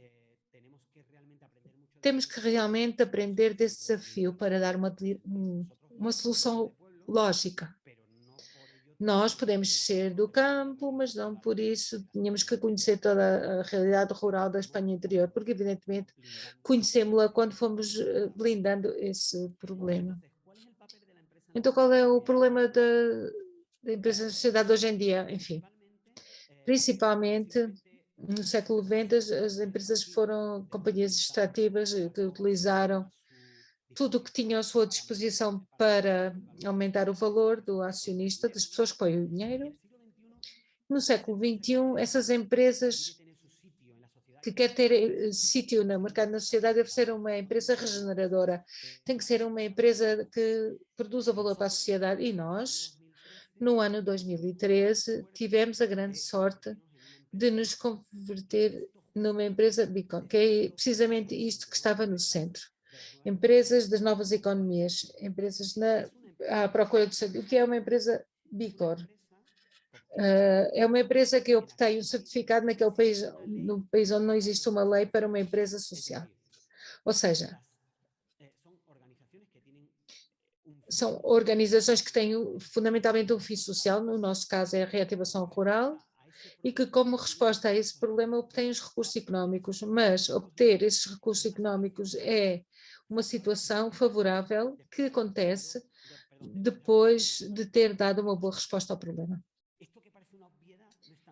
temos que realmente aprender desse desafio para dar uma solução lógica. Nós podemos ser do campo, mas não por isso tínhamos que conhecer toda a realidade rural da Espanha interior, porque evidentemente conhecemos-la quando fomos blindando esse problema. Então qual é o problema da empresa da sociedade hoje em dia? Enfim, principalmente no século XX as empresas foram companhias extrativas que utilizaram tudo o que tinham à sua disposição para aumentar o valor do acionista, das pessoas que põem o dinheiro. No século XXI, essas empresas que querem ter sítio no mercado, na sociedade, deve ser uma empresa regeneradora. Tem que ser uma empresa que produza valor para a sociedade. E nós, no ano 2013, tivemos a grande sorte de nos converter numa empresa Beacon, que é precisamente isto que estava no centro. Empresas das novas economias, empresas à procura do centro. O que é uma empresa Beacon? É uma empresa que obtém um certificado naquele país, no país onde não existe uma lei para uma empresa social. Ou seja, são organizações que têm fundamentalmente um fim social, no nosso caso é a reativação rural, e que como resposta a esse problema obtêm os recursos económicos, mas obter esses recursos económicos é uma situação favorável que acontece depois de ter dado uma boa resposta ao problema.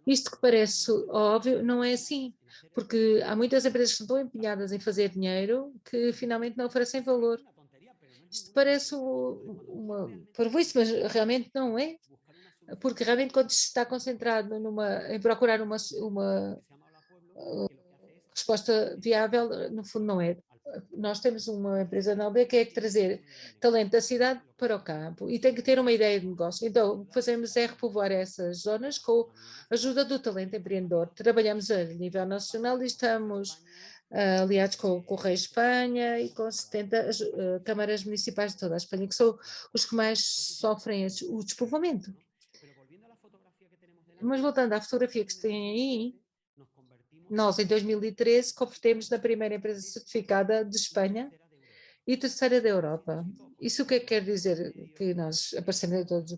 Isto que parece óbvio não é assim, porque há muitas empresas que estão empenhadas em fazer dinheiro que finalmente não oferecem valor. Isto parece uma parvoíce, mas realmente não é, porque realmente quando se está concentrado em procurar uma resposta viável, no fundo não é. Nós temos uma empresa na aldeia que é trazer talento da cidade para o campo e tem que ter uma ideia de negócio. Então, o que fazemos é repovoar essas zonas com a ajuda do talento empreendedor. Trabalhamos a nível nacional e estamos aliados com o Correio Espanha e com 70 câmaras municipais de toda a Espanha, que são os que mais sofrem o despovoamento. Mas voltando à fotografia que se tem aí, nós, em 2013, convertemos na primeira empresa certificada de Espanha e terceira da Europa. Isso o que é que quer dizer? Que nós aparecemos em todos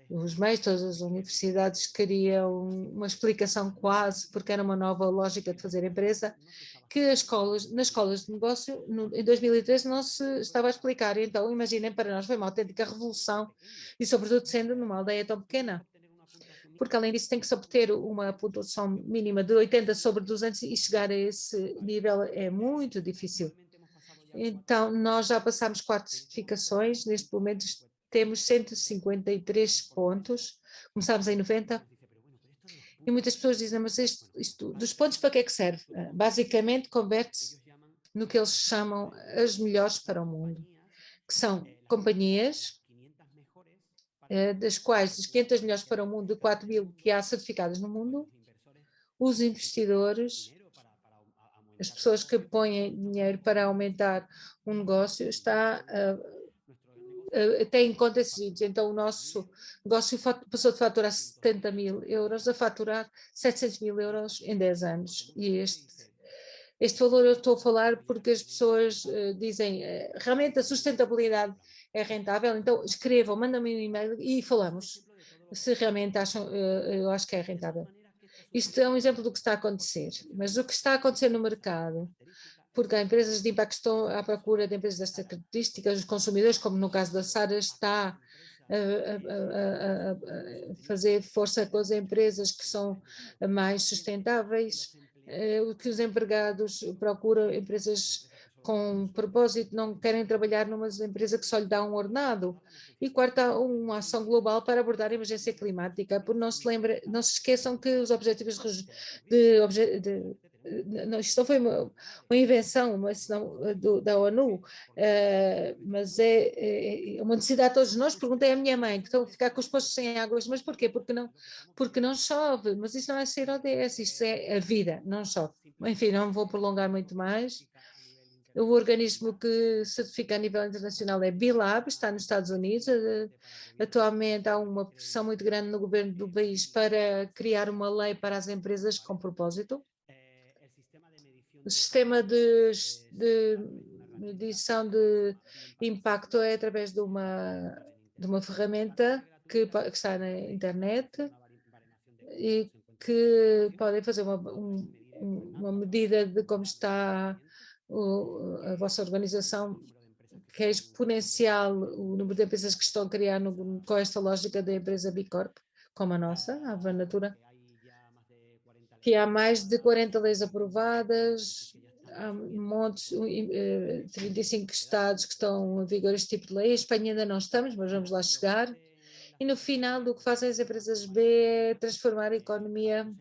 os meios, todas as universidades queriam uma explicação quase, porque era uma nova lógica de fazer empresa, que nas escolas de negócio, em 2013, não se estava a explicar. Então, imaginem, para nós foi uma autêntica revolução, e sobretudo sendo numa aldeia tão pequena. Porque além disso tem que se obter uma pontuação mínima de 80 sobre 200 e chegar a esse nível é muito difícil. Então, nós já passámos 4 certificações, neste momento temos 153 pontos, começámos em 90, e muitas pessoas dizem, mas isto dos pontos para que é que serve? Basicamente, converte-se no que eles chamam as melhores para o mundo, que são companhias das quais das 500 melhores para o mundo, 4.000 que há certificadas no mundo, os investidores, as pessoas que põem dinheiro para aumentar um negócio, tem contas seguintes. Então, o nosso negócio passou de faturar 70.000 euros a faturar 700.000 euros em 10 anos. E este valor eu estou a falar porque as pessoas dizem realmente a sustentabilidade é rentável, então escrevam, mandam-me um e-mail e falamos se realmente acham, eu acho que é rentável. Isto é um exemplo do que está a acontecer, mas o que está a acontecer no mercado, porque há empresas de impacto que estão à procura de empresas destas características, os consumidores, como no caso da Sara, está a fazer força com as empresas que são mais sustentáveis, o que os empregados procuram empresas com propósito, não querem trabalhar numa empresa que só lhe dá um ordenado. E quarto, há uma ação global para abordar a emergência climática, porque não se esqueçam que os objetivos não, isto não foi uma invenção da ONU, mas é uma necessidade de todos nós. Perguntei à minha mãe, que estão a ficar com os postos sem águas, mas porquê? Porque não chove, mas isso não é ser ODS, isto é a vida, não chove. Enfim, não vou prolongar muito mais. O organismo que certifica a nível internacional é BILAB, está nos Estados Unidos. Atualmente há uma pressão muito grande no governo do país para criar uma lei para as empresas com propósito. O sistema de medição de impacto é através de uma ferramenta que está na internet e que podem fazer uma medida de como está a vossa organização, que é exponencial o número de empresas que estão a criar com esta lógica da empresa B Corp, como a nossa, a Vanatura, que há mais de 40 leis aprovadas, há montes, 35 estados que estão em vigor este tipo de lei. A Espanha ainda não estamos, mas vamos lá chegar. E no final, o que fazem as empresas B é transformar a economia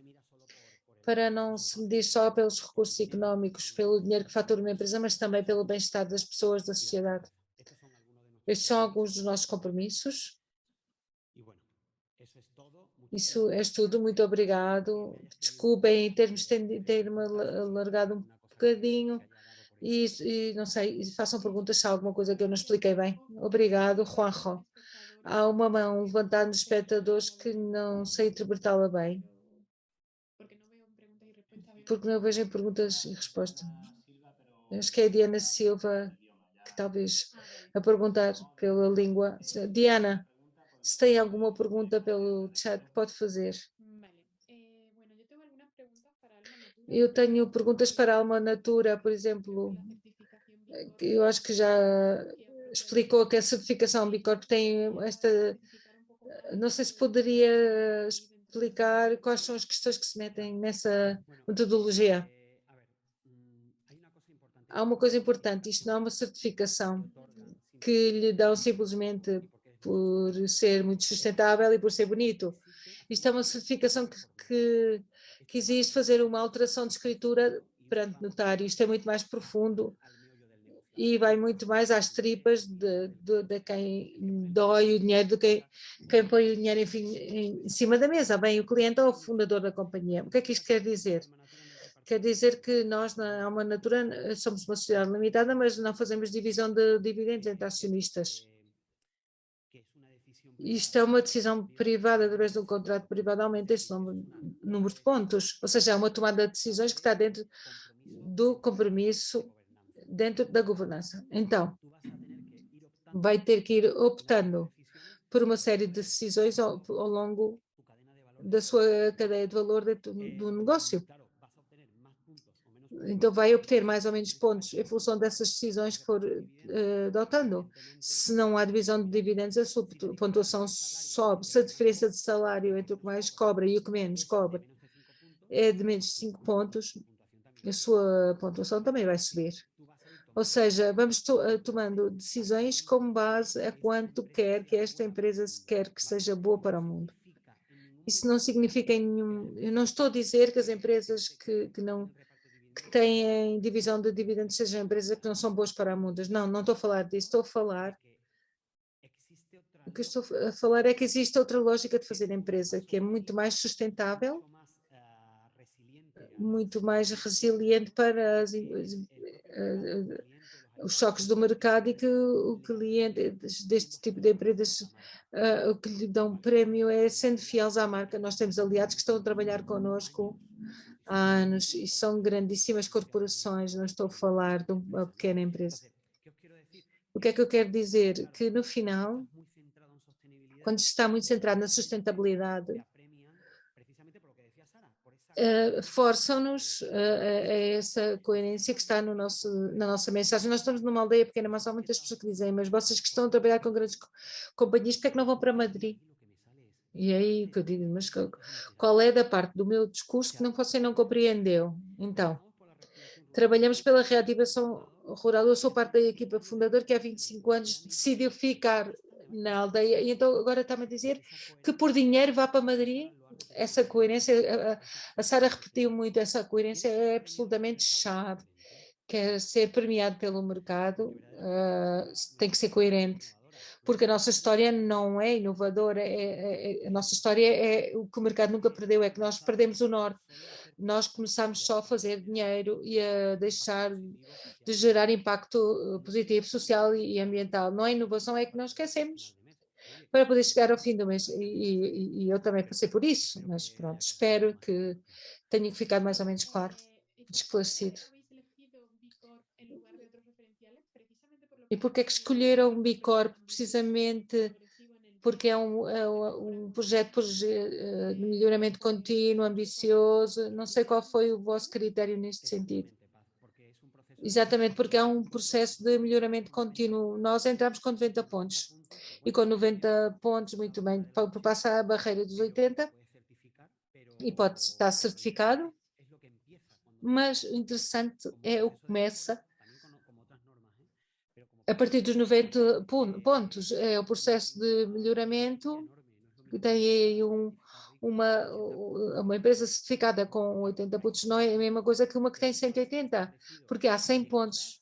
para não se medir só pelos recursos económicos, pelo dinheiro que fatura uma empresa, mas também pelo bem-estar das pessoas, da sociedade. Estes são alguns dos nossos compromissos. Isso é tudo, muito obrigado. Desculpem ter-me alargado um bocadinho e não sei, façam perguntas se há alguma coisa que eu não expliquei bem. Obrigado, Juanjo. Há uma mão levantada nos espectadores que não sei interpretá-la bem. Porque não vejo em perguntas e respostas. Acho que é a Diana Silva que talvez a perguntar pela língua. Diana, se tem alguma pergunta pelo chat, pode fazer. Eu tenho perguntas para a Alma Natura, por exemplo. Eu acho que já explicou que a certificação B Corp tem esta... Não sei se poderia explicar quais são as questões que se metem nessa metodologia. Há uma coisa importante, isto não é uma certificação que lhe dão simplesmente por ser muito sustentável e por ser bonito. Isto é uma certificação que exige fazer uma alteração de escritura perante notário. Isto é muito mais profundo e vai muito mais às tripas de quem dói o dinheiro do que quem põe o dinheiro em cima da mesa, bem o cliente ou o fundador da companhia. O que é que isto quer dizer? Quer dizer que nós, na Alma Natura, somos uma sociedade limitada, mas não fazemos divisão de dividendos entre acionistas. Isto é uma decisão privada, através de um contrato privado, aumenta este número de pontos. Ou seja, é uma tomada de decisões que está dentro do compromisso, dentro da governança. Então, vai ter que ir optando por uma série de decisões ao longo da sua cadeia de valor do negócio. Então vai obter mais ou menos pontos em função dessas decisões que for adotando. Se não há divisão de dividendos, a sua pontuação sobe. Se a diferença de salário entre o que mais cobra e o que menos cobra é de menos de 5 pontos, a sua pontuação também vai subir. Ou seja, vamos tomando decisões com base a quanto quer que esta empresa quer que seja boa para o mundo. Isso não significa eu não estou a dizer que as empresas que têm divisão de dividendos sejam empresas que não são boas para o mundo. Não estou a falar disso, estou a falar O que eu estou a falar é que existe outra lógica de fazer empresa, que é muito mais sustentável, muito mais resiliente para os choques do mercado, e que o cliente deste tipo de empresas, o que lhe dão prémio é sendo fiéis à marca. Nós temos aliados que estão a trabalhar connosco há anos e são grandíssimas corporações, não estou a falar de uma pequena empresa. O que é que eu quero dizer? Que no final, quando se está muito centrado na sustentabilidade, forçam-nos a essa coerência que está na nossa mensagem. Nós estamos numa aldeia pequena, mas há muitas pessoas que dizem: mas vocês que estão a trabalhar com grandes companhias, porque é que não vão para Madrid? E aí que eu digo: mas qual é da parte do meu discurso que você não compreendeu? Então, trabalhamos pela reativação rural. Eu sou parte da equipa fundadora que há 25 anos decidiu ficar na aldeia, e então agora está-me a dizer que por dinheiro vá para Madrid. Essa coerência, a Sara repetiu muito, essa coerência é absolutamente chave. Quer ser premiado pelo mercado, tem que ser coerente, porque a nossa história não é inovadora, a nossa história é o que o mercado nunca perdeu, é que nós perdemos o norte. Nós começamos só a fazer dinheiro e a deixar de gerar impacto positivo, social e ambiental. Não é inovação, é que nós esquecemos para poder chegar ao fim do mês. E eu também passei por isso, mas pronto, espero que tenha ficado mais ou menos claro, esclarecido. E porquê é que escolheram o B Corp? Precisamente porque é um projeto de melhoramento contínuo, ambicioso. Não sei qual foi o vosso critério neste sentido. Exatamente, porque é um processo de melhoramento contínuo. Nós entramos com 90 pontos. E com 90 pontos, muito bem, passa a barreira dos 80 e pode estar certificado. Mas o interessante é o que começa a partir dos 90 pontos. É o processo de melhoramento, que tem aí uma empresa certificada com 80 pontos, não é a mesma coisa que uma que tem 180, porque há 100 pontos.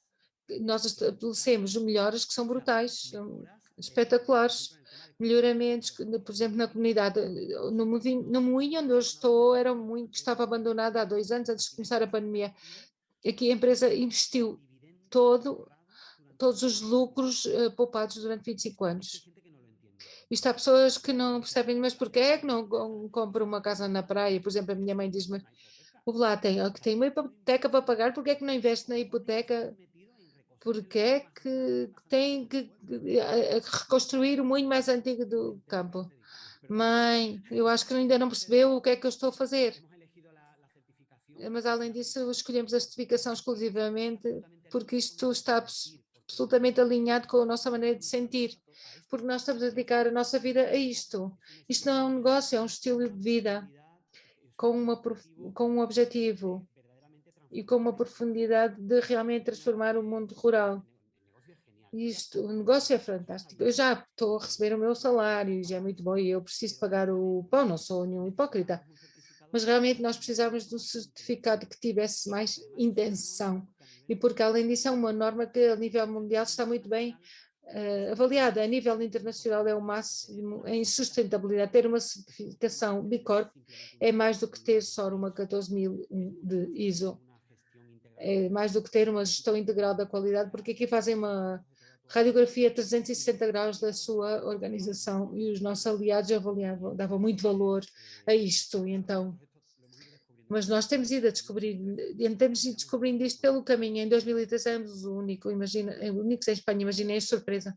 Nós estabelecemos melhoras que são brutais, são espetaculares. Melhoramentos, por exemplo, na comunidade, no moinho onde eu estou, era muito que estava abandonado há 2 anos, antes de começar a pandemia. Aqui a empresa investiu todos os lucros poupados durante 25 anos. Isto há pessoas que não percebem, mas porquê é que não compram uma casa na praia? Por exemplo, a minha mãe diz-me: o lá tem uma hipoteca para pagar, porquê é que não investe na hipoteca? Porque é que tem que reconstruir o moinho mais antigo do campo? Mãe, eu acho que ainda não percebeu o que é que eu estou a fazer. Mas além disso, escolhemos a certificação exclusivamente porque isto está absolutamente alinhado com a nossa maneira de sentir, porque nós estamos a dedicar a nossa vida a isto. Isto não é um negócio, é um estilo de vida com um objetivo e com uma profundidade de realmente transformar o mundo rural. O negócio é fantástico. Eu já estou a receber o meu salário, já é muito bom, e eu preciso pagar o pão, não sou nenhum hipócrita. Mas realmente nós precisávamos de um certificado que tivesse mais intenção. E porque, além disso, é uma norma que a nível mundial está muito bem avaliada. A nível internacional é o máximo em sustentabilidade. Ter uma certificação B Corp é mais do que ter só uma 14000 de ISO. É mais do que ter uma gestão integral da qualidade, porque aqui fazem uma radiografia 360 graus da sua organização, e os nossos aliados avaliavam, davam muito valor a isto. E então, mas nós temos ido descobrindo isto pelo caminho. Em 2013 éramos únicos em Espanha. Imaginei a surpresa.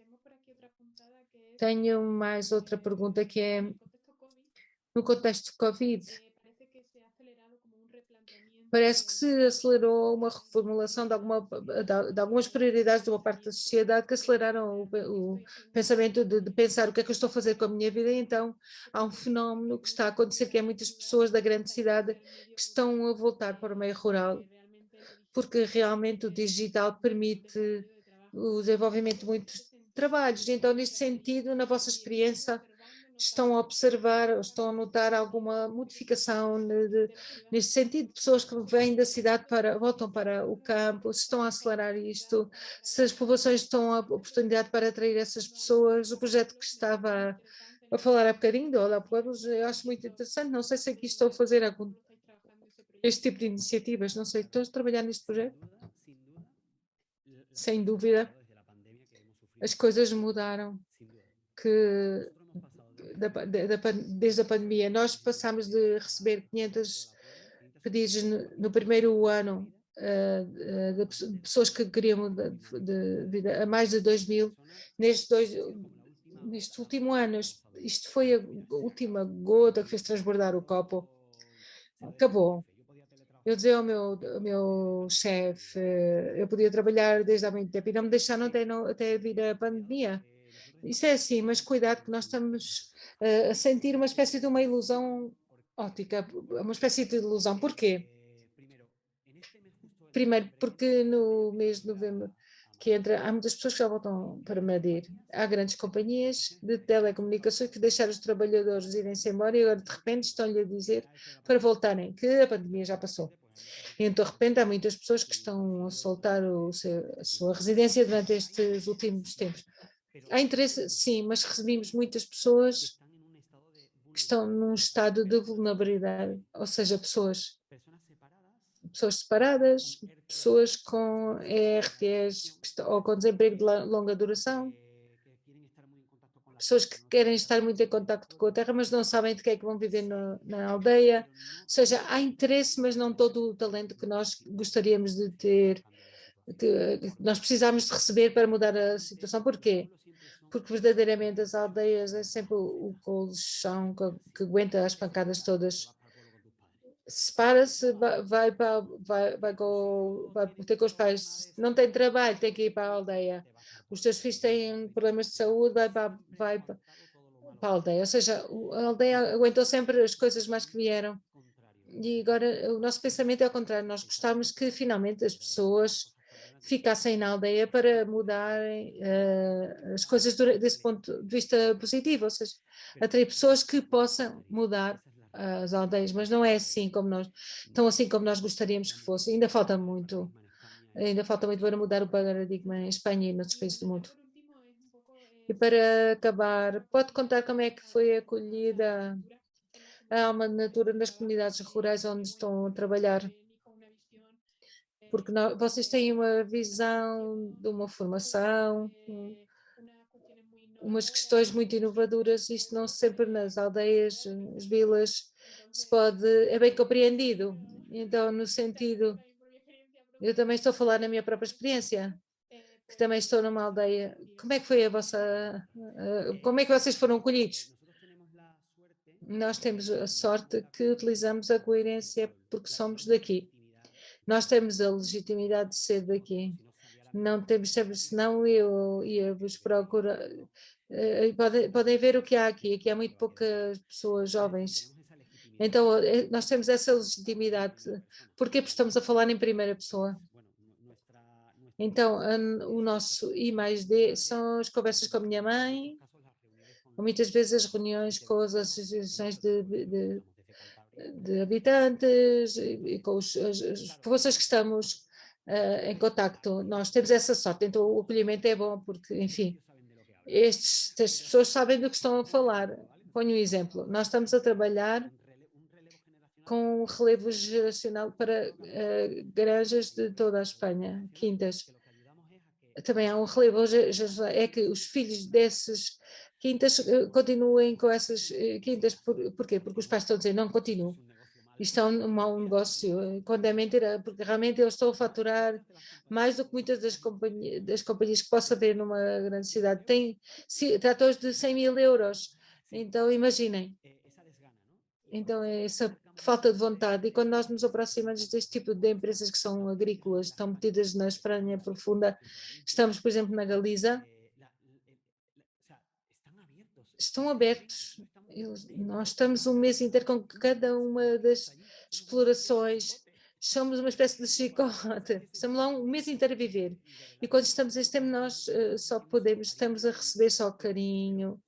Tenho mais outra pergunta, que é: no contexto de Covid, parece que se acelerou uma reformulação de algumas prioridades de uma parte da sociedade, que aceleraram o pensamento de pensar o que é que eu estou a fazer com a minha vida. E então há um fenómeno que está a acontecer, que é muitas pessoas da grande cidade que estão a voltar para o meio rural, porque realmente o digital permite o desenvolvimento de muitos trabalhos. Então, neste sentido, na vossa experiência, estão a observar, ou estão a notar alguma modificação neste sentido? Pessoas que vêm da cidade voltam para o campo, se estão a acelerar isto, se as populações estão a oportunidade para atrair essas pessoas, o projeto que estava a falar há bocadinho, do Olá Pueblos, eu acho muito interessante, não sei se aqui estou a fazer este tipo de iniciativas, não sei, estou a trabalhar neste projeto? Sem dúvida, as coisas mudaram, que desde a pandemia. Nós passámos de receber 500 pedidos no primeiro ano de pessoas que queriam mudar de vida, a mais de 2.000. Neste último ano, isto foi a última gota que fez transbordar o copo. Acabou. Eu dizia ao meu chefe, eu podia trabalhar desde há muito tempo e não me deixaram até vir a pandemia. Isso é assim, mas cuidado que nós estamos a sentir uma espécie de uma ilusão óptica, uma espécie de ilusão. Porquê? Primeiro, porque no mês de novembro que entra, há muitas pessoas que já voltam para Madrid. Há grandes companhias de telecomunicações que deixaram os trabalhadores irem-se embora e agora de repente estão-lhe a dizer para voltarem, que a pandemia já passou. Então, de repente, há muitas pessoas que estão a soltar a sua residência durante estes últimos tempos. Há interesse, sim, mas recebemos muitas pessoas que estão num estado de vulnerabilidade, ou seja, pessoas separadas, pessoas com ERTs ou com desemprego de longa duração, pessoas que querem estar muito em contacto com a terra, mas não sabem de que é que vão viver na aldeia. Ou seja, há interesse, mas não todo o talento que nós gostaríamos de ter, que nós precisamos de receber para mudar a situação. Porquê? Porque verdadeiramente as aldeias é sempre o colchão que aguenta as pancadas todas. Separa-se, vai ter com os pais, não tem trabalho, tem que ir para a aldeia. Os teus filhos têm problemas de saúde, vai para a aldeia. Ou seja, a aldeia aguentou sempre as coisas mais que vieram. E agora o nosso pensamento é ao contrário, nós gostávamos que finalmente as pessoas ficassem na aldeia para mudarem as coisas desse ponto de vista positivo, ou seja, atrair pessoas que possam mudar as aldeias, mas não é assim como nós gostaríamos que fosse. Ainda falta muito para mudar o paradigma em Espanha e noutros países do mundo. E para acabar, pode contar como é que foi acolhida a alma de natura nas comunidades rurais onde estão a trabalhar? Porque vocês têm uma visão de uma formação, umas questões muito inovadoras, isto não sempre nas aldeias, nas vilas, é bem compreendido. Então, no sentido, eu também estou a falar na minha própria experiência, que também estou numa aldeia. Como é que foi como é que vocês foram acolhidos? Nós temos a sorte que utilizamos a coerência porque somos daqui. Nós temos a legitimidade de ser daqui. Não temos sempre, senão eu ia vos procurar. Podem ver o que há aqui. Aqui há muito poucas pessoas jovens. Então, nós temos essa legitimidade. Porquê? Porque estamos a falar em primeira pessoa. Então, o nosso I+D são as conversas com a minha mãe, ou muitas vezes as reuniões com as associações de habitantes e com as populações que estamos em contacto. Nós temos essa sorte, então o acolhimento é bom porque, enfim, estas pessoas sabem do que estão a falar. Ponho um exemplo, nós estamos a trabalhar com relevo geracional para granjas de toda a Espanha, quintas. Também há um relevo geracional, é que os filhos dessas quintas continuem com essas quintas. Porquê? Porque os pais estão a dizer, não, continuo. Isto é um mau negócio, quando é mentira, porque realmente eu estou a faturar mais do que muitas das companhias que posso haver numa grande cidade. Tem tratores de 100.000 euros, então imaginem. Então é essa falta de vontade, e quando nós nos aproximamos deste tipo de empresas que são agrícolas, estão metidas na Espanha profunda, estamos, por exemplo, na Galiza, estão abertos. Nós estamos um mês inteiro com cada uma das explorações, somos uma espécie de chicote, estamos lá um mês inteiro a viver. E quando estamos este tempo, nós estamos a receber só carinho.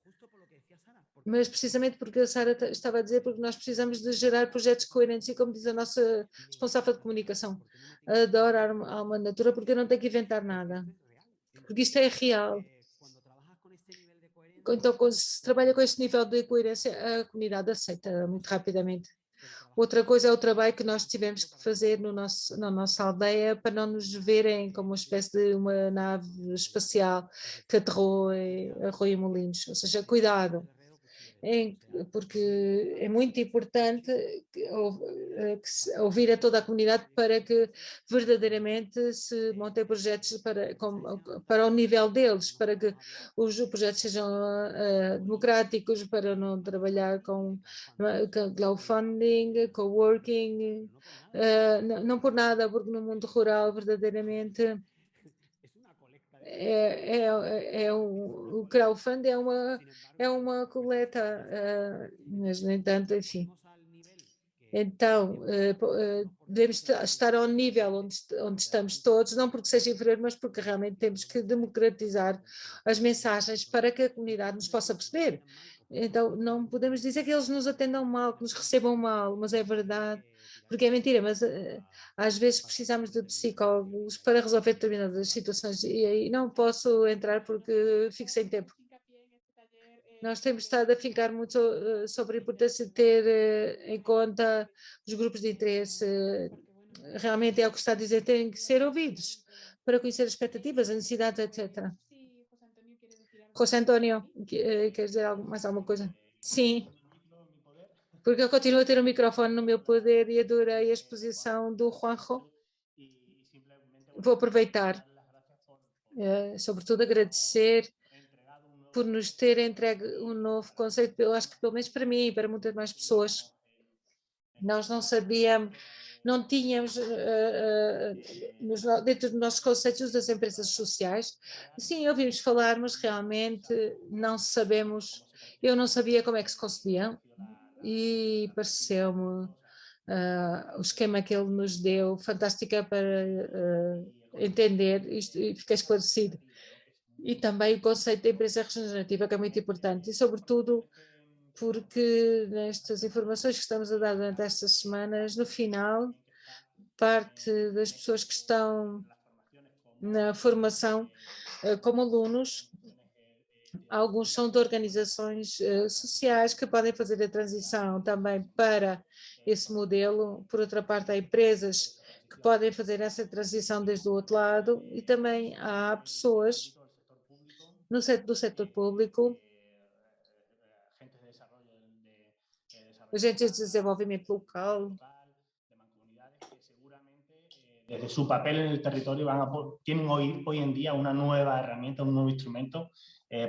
Mas precisamente porque a Sara estava a dizer, porque nós precisamos de gerar projetos coerentes e como diz a nossa responsável de comunicação, adoro a Alma Natura porque eu não tenho que inventar nada, porque isto é real. Então, quando se trabalha com este nível de coerência, a comunidade aceita muito rapidamente. Outra coisa é o trabalho que nós tivemos que fazer na nossa aldeia para não nos verem como uma espécie de uma nave espacial que aterrou em Arroio-Molinos. Ou seja, cuidado, porque é muito importante ouvir a toda a comunidade para que verdadeiramente se montem projetos para o nível deles, para que os projetos sejam democráticos, para não trabalhar com crowdfunding, coworking, não por nada, porque no mundo rural verdadeiramente o crowdfunding é uma coleta, mas no entanto, enfim. Então, devemos estar ao nível onde estamos todos, não porque seja inferior, mas porque realmente temos que democratizar as mensagens para que a comunidade nos possa perceber. Então, não podemos dizer que eles nos atendam mal, que nos recebam mal, mas é verdade, porque é mentira, mas às vezes precisamos de psicólogos para resolver determinadas situações e aí não posso entrar porque fico sem tempo. Nós temos estado a ficar muito sobre a importância de ter em conta os grupos de interesse. Realmente é o que está a dizer, têm que ser ouvidos para conhecer as expectativas, as necessidades, etc. José António, quer dizer mais alguma coisa? Sim, porque eu continuo a ter o microfone no meu poder e adorei a exposição do Juanjo. Vou aproveitar, sobretudo agradecer por nos ter entregue um novo conceito, eu acho que pelo menos para mim e para muitas mais pessoas. Nós não sabíamos, não tínhamos dentro dos nossos conceitos das empresas sociais. Sim, ouvimos falar, mas realmente não sabemos, eu não sabia como é que se concebiam e pareceu-me o esquema que ele nos deu fantástica para entender isto e fiquei esclarecido. E também o conceito da empresa regenerativa, que é muito importante, e sobretudo porque nestas informações que estamos a dar durante estas semanas, no final, parte das pessoas que estão na formação como alunos, alguns são de organizações sociais que podem fazer a transição também para esse modelo. Por outra parte, há empresas que podem fazer essa transição desde o outro lado e também há pessoas do setor público, agentes de desenvolvimento local, desde su papel en el territorio tienen hoy en día una nueva herramienta, un nuevo instrumento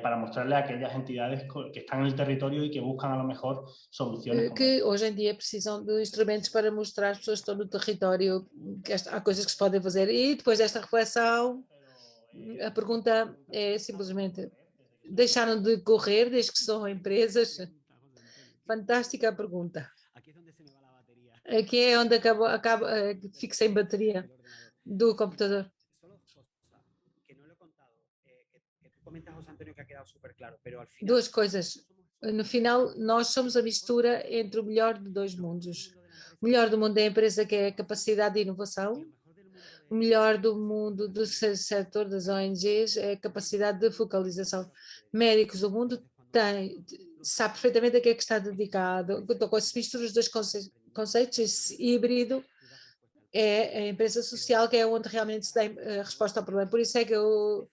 para mostrarle a aquellas entidades que están en el territorio y que buscan a lo mejor soluciones. Que hoje em dia precisam de instrumentos para mostrar às pessoas que estão no território que há coisas que se podem fazer. E depois desta reflexão, a pergunta é simplesmente, deixaram de correr desde que são empresas? Fantástica a pergunta. Aqui é onde fico sem bateria do computador. Duas coisas. No final, nós somos a mistura entre o melhor de dois mundos. O melhor do mundo é a empresa, que é a capacidade de inovação. O melhor do mundo do setor das ONGs é a capacidade de focalização. Médicos do mundo sabe perfeitamente a que é que está dedicado. Então, com esse mistura os dois conceitos, esse híbrido é a empresa social, que é onde realmente se dá a resposta ao problema. Por isso é que o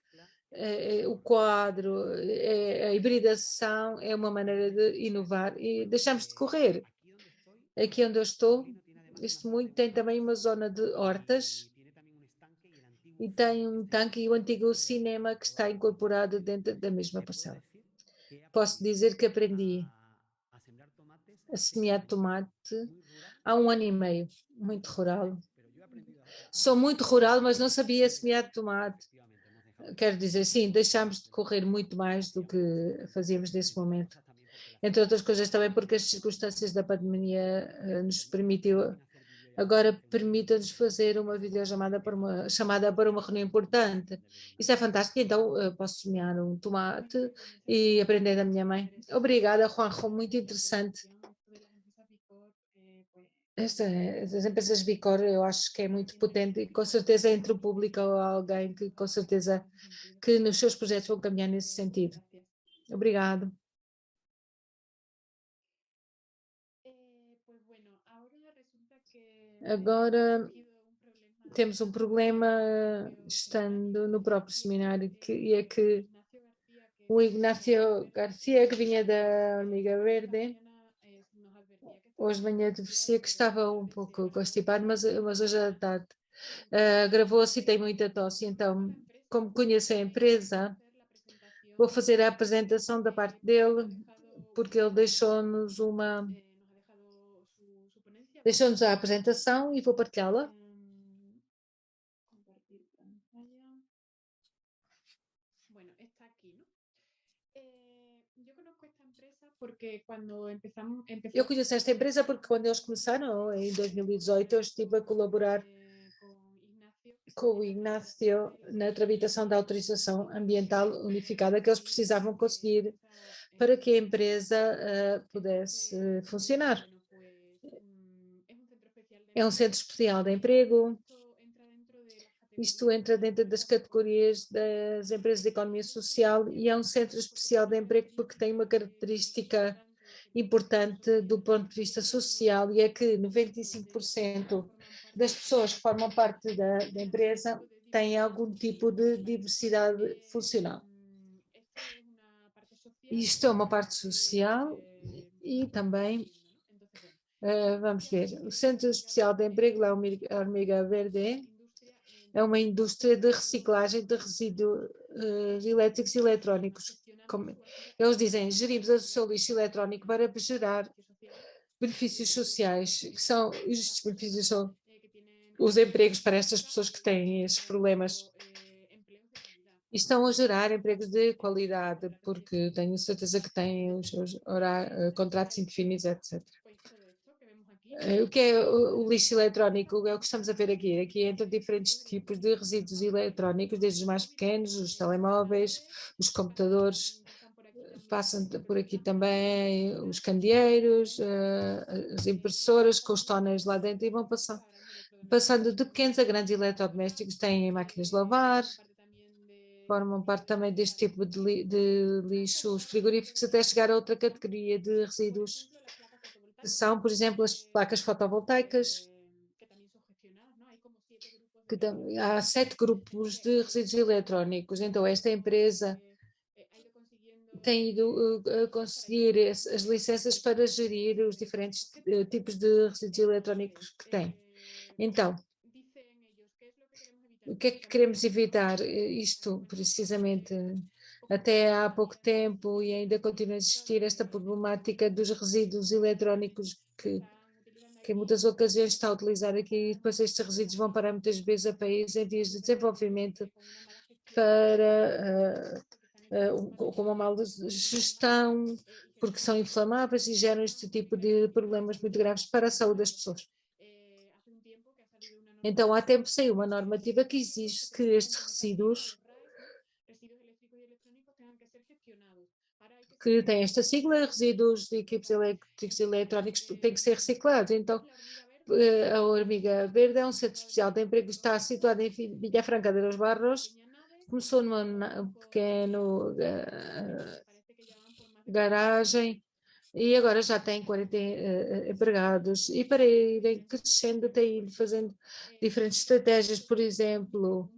quadro, a hibridação é uma maneira de inovar e deixamos de correr. Aqui onde eu estou, este muito tem também uma zona de hortas e tem um tanque e o antigo cinema que está incorporado dentro da mesma parcela. Posso dizer que aprendi a semear tomate há 1 ano e meio, muito rural. Sou muito rural, mas não sabia semear tomate. Quero dizer, sim, deixámos de correr muito mais do que fazíamos nesse momento. Entre outras coisas também porque as circunstâncias da pandemia nos permitiu agora permita-nos fazer uma videochamada para uma reunião importante. Isso é fantástico, então posso semear um tomate e aprender da minha mãe. Obrigada, Juanjo, muito interessante. As empresas Bicor eu acho que é muito potente e com certeza entre o público ou alguém que com certeza que nos seus projetos vão caminhar nesse sentido. Obrigado. Agora temos um problema estando no próprio seminário e é que o Ignacio Garcia, que vinha da Hormiga Verde, hoje de manhã parecia que estava um pouco constipado, mas hoje à tarde gravou-se e tem muita tosse, então como conheço a empresa, vou fazer a apresentação da parte dele, porque ele deixou-nos a apresentação e vou partilhá-la. Eu conheço esta empresa porque quando eles começaram, em 2018, eu estive a colaborar com o Ignacio na tramitação da autorização ambiental unificada que eles precisavam conseguir para que a empresa pudesse funcionar. É um centro especial de emprego. Isto entra dentro das categorias das empresas de economia social e é um centro especial de emprego porque tem uma característica importante do ponto de vista social e é que 95% das pessoas que formam parte da empresa têm algum tipo de diversidade funcional. Isto é uma parte social e também, vamos ver, o Centro Especial de Emprego, a Hormiga Verde, é uma indústria de reciclagem de resíduos elétricos e eletrónicos. Como eles dizem, gerimos o seu lixo eletrónico para gerar benefícios sociais, que são, estes benefícios são os empregos para estas pessoas que têm esses problemas. E estão a gerar empregos de qualidade, porque tenho certeza que têm os seus contratos indefinidos, etc. O que é o lixo eletrónico? É o que estamos a ver aqui. Aqui entram diferentes tipos de resíduos eletrónicos, desde os mais pequenos, os telemóveis, os computadores, passam por aqui também os candeeiros, as impressoras com os tóneis lá dentro e vão passando de pequenos a grandes eletrodomésticos, têm máquinas de lavar, formam parte também deste tipo de lixo, os frigoríficos, até chegar a outra categoria de resíduos, que são, por exemplo, as placas fotovoltaicas, que há 7 grupos de resíduos eletrónicos, então esta empresa tem ido a conseguir as licenças para gerir os diferentes tipos de resíduos eletrónicos que tem. Então, o que é que queremos evitar? Isto, precisamente, até há pouco tempo e ainda continua a existir esta problemática dos resíduos eletrónicos que em muitas ocasiões está a utilizar aqui e depois estes resíduos vão parar muitas vezes a países em vias de desenvolvimento para com uma má gestão, porque são inflamáveis e geram este tipo de problemas muito graves para a saúde das pessoas. Então, há tempo saiu uma normativa que exige que estes resíduos, que têm esta sigla, resíduos de equipes elétricos e eletrónicos, têm que ser reciclados. Então, a Hormiga Verde é um centro especial de emprego que está situado em Villafranca de los Barros. Começou numa pequena garagem e agora já tem 40 empregados. E para irem crescendo, tem ido fazendo diferentes estratégias, por exemplo,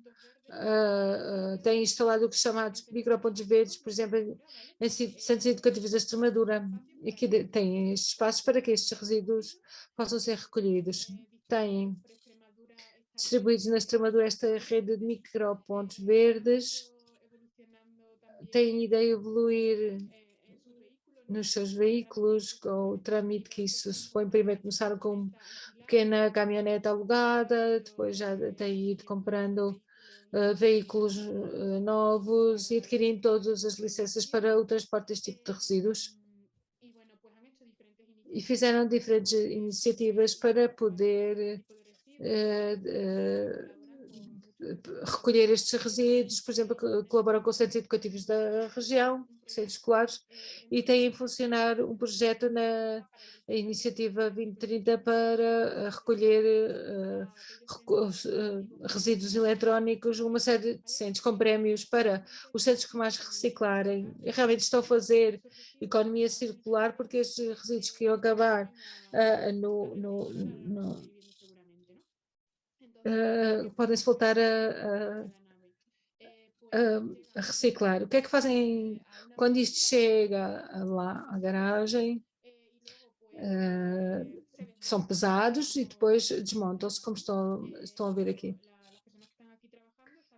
tem instalado o que chamados micropontos verdes, por exemplo, em centros educativos da Extremadura, e que tem estes espaços para que estes resíduos possam ser recolhidos. Tem distribuídos na Extremadura esta rede de micropontos verdes, tem ido a evoluir nos seus veículos, com o trâmite que isso supõe. Primeiro começaram com uma pequena caminhonete alugada, depois já tem ido comprando veículos novos e adquirindo todas as licenças para o transporte deste tipo de resíduos. e fizeram diferentes iniciativas para poder recolher estes resíduos, por exemplo, colaboram com centros educativos da região, centros escolares, e têm a funcionar um projeto na iniciativa 2030 para recolher resíduos eletrónicos, uma série de centros com prémios para os centros que mais reciclarem. E realmente estão a fazer economia circular, porque estes resíduos que iam acabar podem-se voltar a reciclar. O que é que fazem quando isto chega lá à garagem? São pesados e depois desmontam-se, como estão a ver aqui.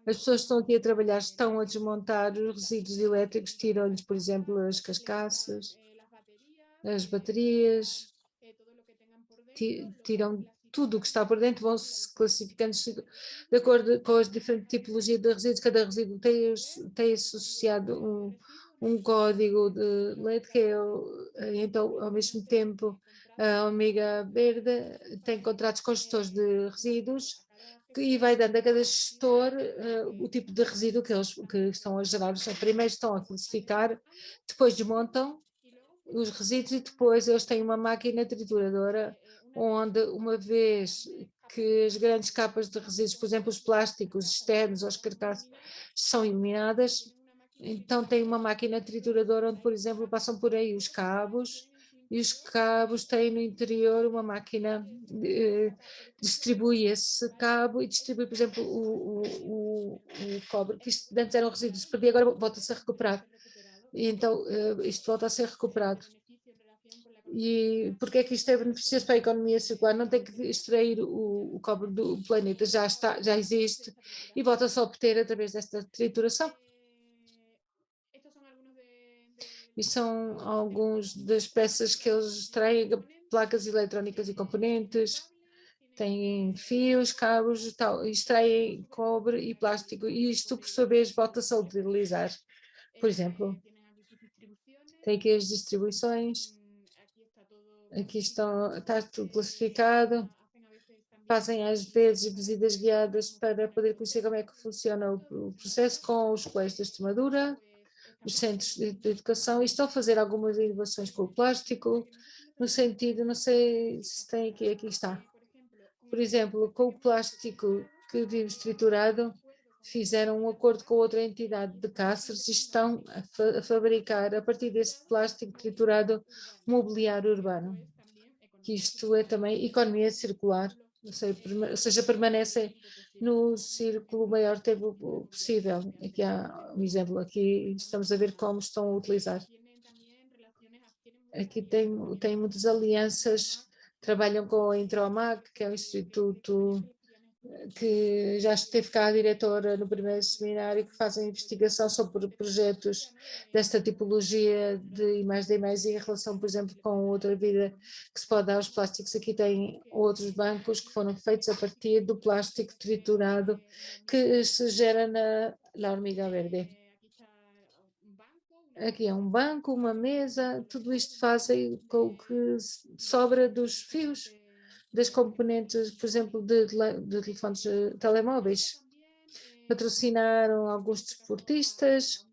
As pessoas que estão aqui a trabalhar estão a desmontar os resíduos elétricos, tiram-lhes, por exemplo, as cascaças, as baterias, tiram tudo o que está por dentro, vão-se classificando de acordo com as diferentes tipologias de resíduos. Cada resíduo tem associado um código de letra, que é, então, ao mesmo tempo, a Omega Verde tem contratos com gestores de resíduos e vai dando a cada gestor o tipo de resíduo que eles que estão a gerar. Primeiro estão a classificar, depois desmontam os resíduos e depois eles têm uma máquina trituradora onde, uma vez que as grandes capas de resíduos, por exemplo, os plásticos externos ou as carcaças, são eliminadas, então tem uma máquina trituradora onde, por exemplo, passam por aí os cabos, e os cabos têm no interior uma máquina que distribui esse cabo e distribui, por exemplo, o cobre, que isto antes eram resíduos, perdi, agora volta-se a recuperar. E então isto volta a ser recuperado. E porque é que isto é beneficioso para a economia circular? Não tem que extrair o cobre do planeta, já existe e volta-se a obter através desta trituração. E são alguns das peças que eles extraem, placas eletrónicas e componentes, têm fios, cabos e tal, extraem cobre e plástico, e isto, por sua vez, volta-se a utilizar. Por exemplo, tem aqui as distribuições, aqui está tudo classificado, fazem às vezes visitas guiadas para poder conhecer como é que funciona o processo com os colégios de Extremadura, os centros de educação, e estão a fazer algumas inovações com o plástico, no sentido, não sei se tem aqui está. Por exemplo, com o plástico que vimos triturado, fizeram um acordo com outra entidade de Cáceres e estão a fabricar, a partir desse plástico triturado, mobiliário urbano. Que isto é também economia circular, ou seja, permanecem no círculo o maior tempo possível. Aqui há um exemplo, aqui estamos a ver como estão a utilizar. Aqui tem muitas alianças, trabalham com a Intromac, que é um instituto que já esteve cá a diretora no primeiro seminário, que fazem investigação sobre projetos desta tipologia de I+D+I em relação, por exemplo, com outra vida que se pode dar aos plásticos. Aqui tem outros bancos que foram feitos a partir do plástico triturado que se gera na hormiga verde. Aqui é um banco, uma mesa, tudo isto fazem com o que sobra dos fios, das componentes, por exemplo, de telefones telemóveis. Patrocinaram alguns desportistas,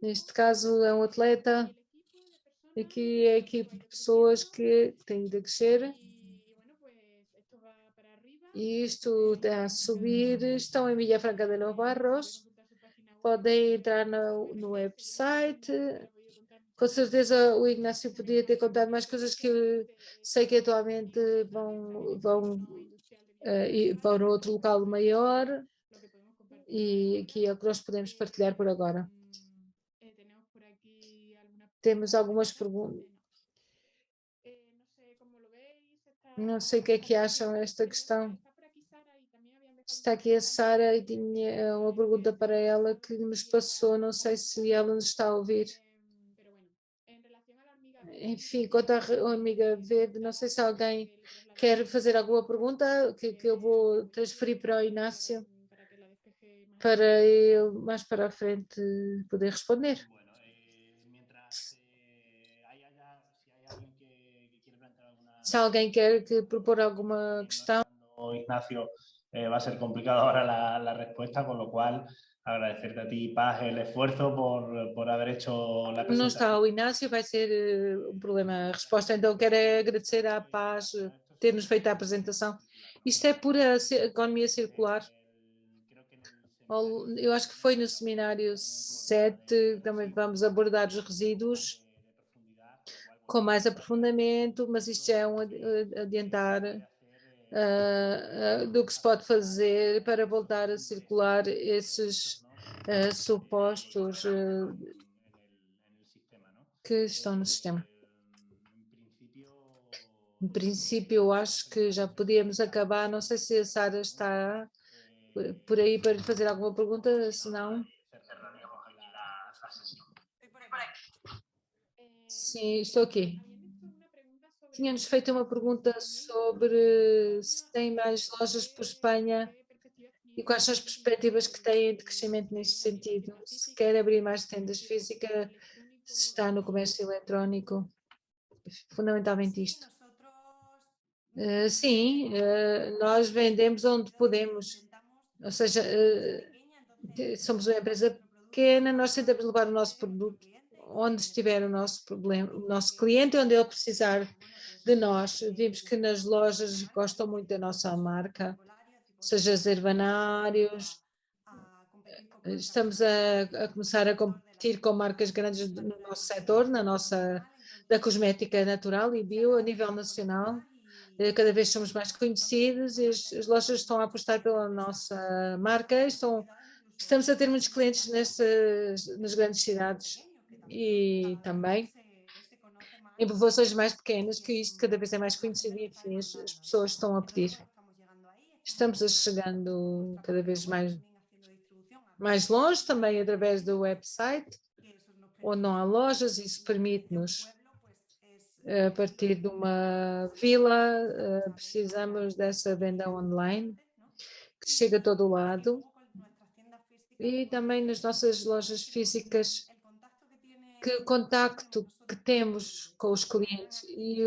neste caso é um atleta, aqui é a equipe de pessoas que têm de crescer, e isto está a subir, estão em Villafranca de los Barros, podem entrar no website. Com certeza o Ignácio podia ter contado mais coisas que sei que atualmente vão para outro local maior, e aqui é o que nós podemos partilhar por agora. Temos algumas perguntas. Não sei o que é que acham desta questão. Está aqui a Sara e tinha uma pergunta para ela que nos passou, não sei se ela nos está a ouvir. Enfim, quanto à hormiga verde, não sei se alguém quer fazer alguma pergunta que eu vou transferir para o Inácio para ele mais para a frente poder responder. Se alguém quer propor alguma questão. Ignacio, va a ser complicado ahora la respuesta, con lo cual agradecerte a ti, Paz, el esfuerzo por haber hecho la Como não está presentación. o Inácio, vai ser um problema a resposta. Então, quero agradecer à Paz ter-nos feito a apresentação. Isto é pura economia circular. Eu acho que foi no seminário 7, também vamos abordar os resíduos com mais aprofundamento, mas isto já é um adiantar do que se pode fazer para voltar a circular esses supostos que estão no sistema. Em princípio, eu acho que já podíamos acabar. Não sei se a Sara está por aí para lhe fazer alguma pergunta, se não. Sim, estou aqui. Tinha-nos feito uma pergunta sobre se tem mais lojas por Espanha e quais são as perspectivas que têm de crescimento neste sentido. Se quer abrir mais tendas físicas, se está no comércio eletrónico, fundamentalmente isto. Sim, nós vendemos onde podemos, ou seja, somos uma empresa pequena, nós tentamos levar o nosso produto onde estiver o nosso problema, o nosso cliente, onde ele precisar de nós. Vimos que nas lojas gostam muito da nossa marca, seja os herbanários. Estamos a começar a competir com marcas grandes no nosso setor, da cosmética natural e bio a nível nacional. Cada vez somos mais conhecidos e as lojas estão a apostar pela nossa marca. Estamos a ter muitos clientes nas grandes cidades e também em povoações mais pequenas, que isto cada vez é mais conhecido e enfim, as pessoas estão a pedir. Estamos chegando cada vez mais longe, também através do website, onde não há lojas, isso permite-nos, a partir de uma vila, precisamos dessa venda online, que chega a todo lado, e também nas nossas lojas físicas, que o contacto que temos com os clientes e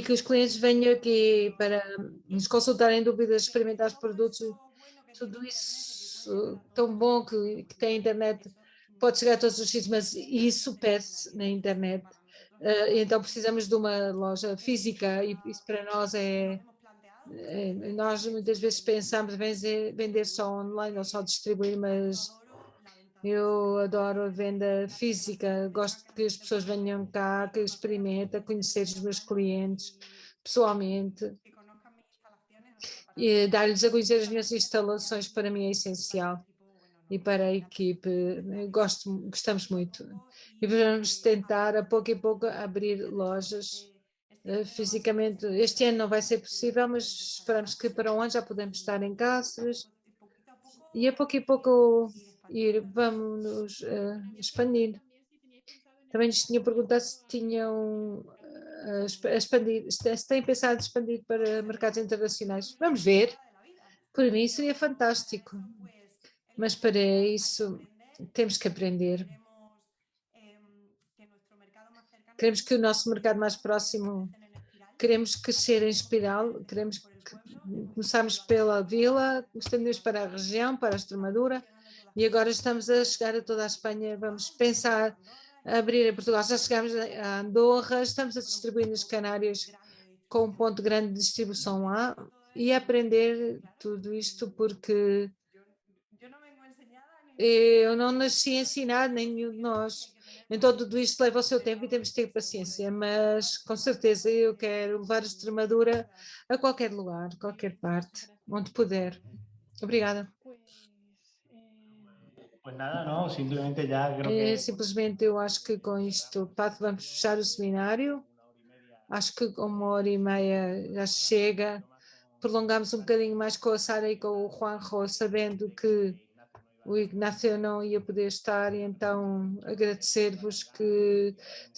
que os clientes venham aqui para nos consultarem dúvidas, experimentar os produtos, tudo isso tão bom que tem a internet, pode chegar a todos os sítios, mas isso pede-se na internet. Então precisamos de uma loja física e isso para nós nós muitas vezes pensamos em vender só online ou só distribuir, mas eu adoro a venda física, gosto que as pessoas venham cá, que experimentem, conhecer os meus clientes pessoalmente. E dar-lhes a conhecer as minhas instalações para mim é essencial e para a equipe, gostamos muito. E vamos tentar a pouco e pouco abrir lojas fisicamente. Este ano não vai ser possível, mas esperamos que para um ano já podemos estar em Cáceres e a pouco e pouco vamos nos expandir. Também nos tinha perguntado se tinham expandir, se têm pensado em expandir para mercados internacionais. Vamos ver. Por mim seria fantástico, mas para isso temos que aprender. Queremos que o nosso mercado mais próximo, queremos crescer em espiral, queremos que começamos pela vila, estendemos para a região, para a Extremadura, e agora estamos a chegar a toda a Espanha. Vamos pensar abrir em Portugal. Já chegámos a Andorra, estamos a distribuir nas Canárias com um ponto grande de distribuição lá e aprender tudo isto porque eu não nasci ensinado, nem nenhum de nós. Então tudo isto leva o seu tempo e temos de ter paciência, mas com certeza eu quero levar a Extremadura a qualquer lugar, qualquer parte, onde puder. Obrigada. Pues nada, no, simplemente ya creo que... Simplesmente eu acho que com isto, vamos fechar o seminário. Acho que com 1h30 já chega. Prolongamos um bocadinho mais com a Sara e com o Juanjo, sabendo que o Ignacio não ia poder estar, e então agradecer-vos que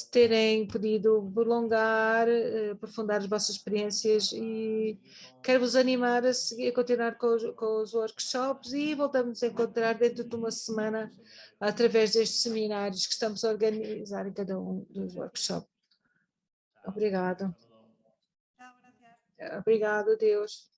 terem podido prolongar, aprofundar as vossas experiências e quero-vos animar a seguir, a continuar com os workshops e voltamos a encontrar dentro de uma semana através destes seminários que estamos a organizar em cada um dos workshops. Obrigado. Chao, gracias. Obrigado, Deus.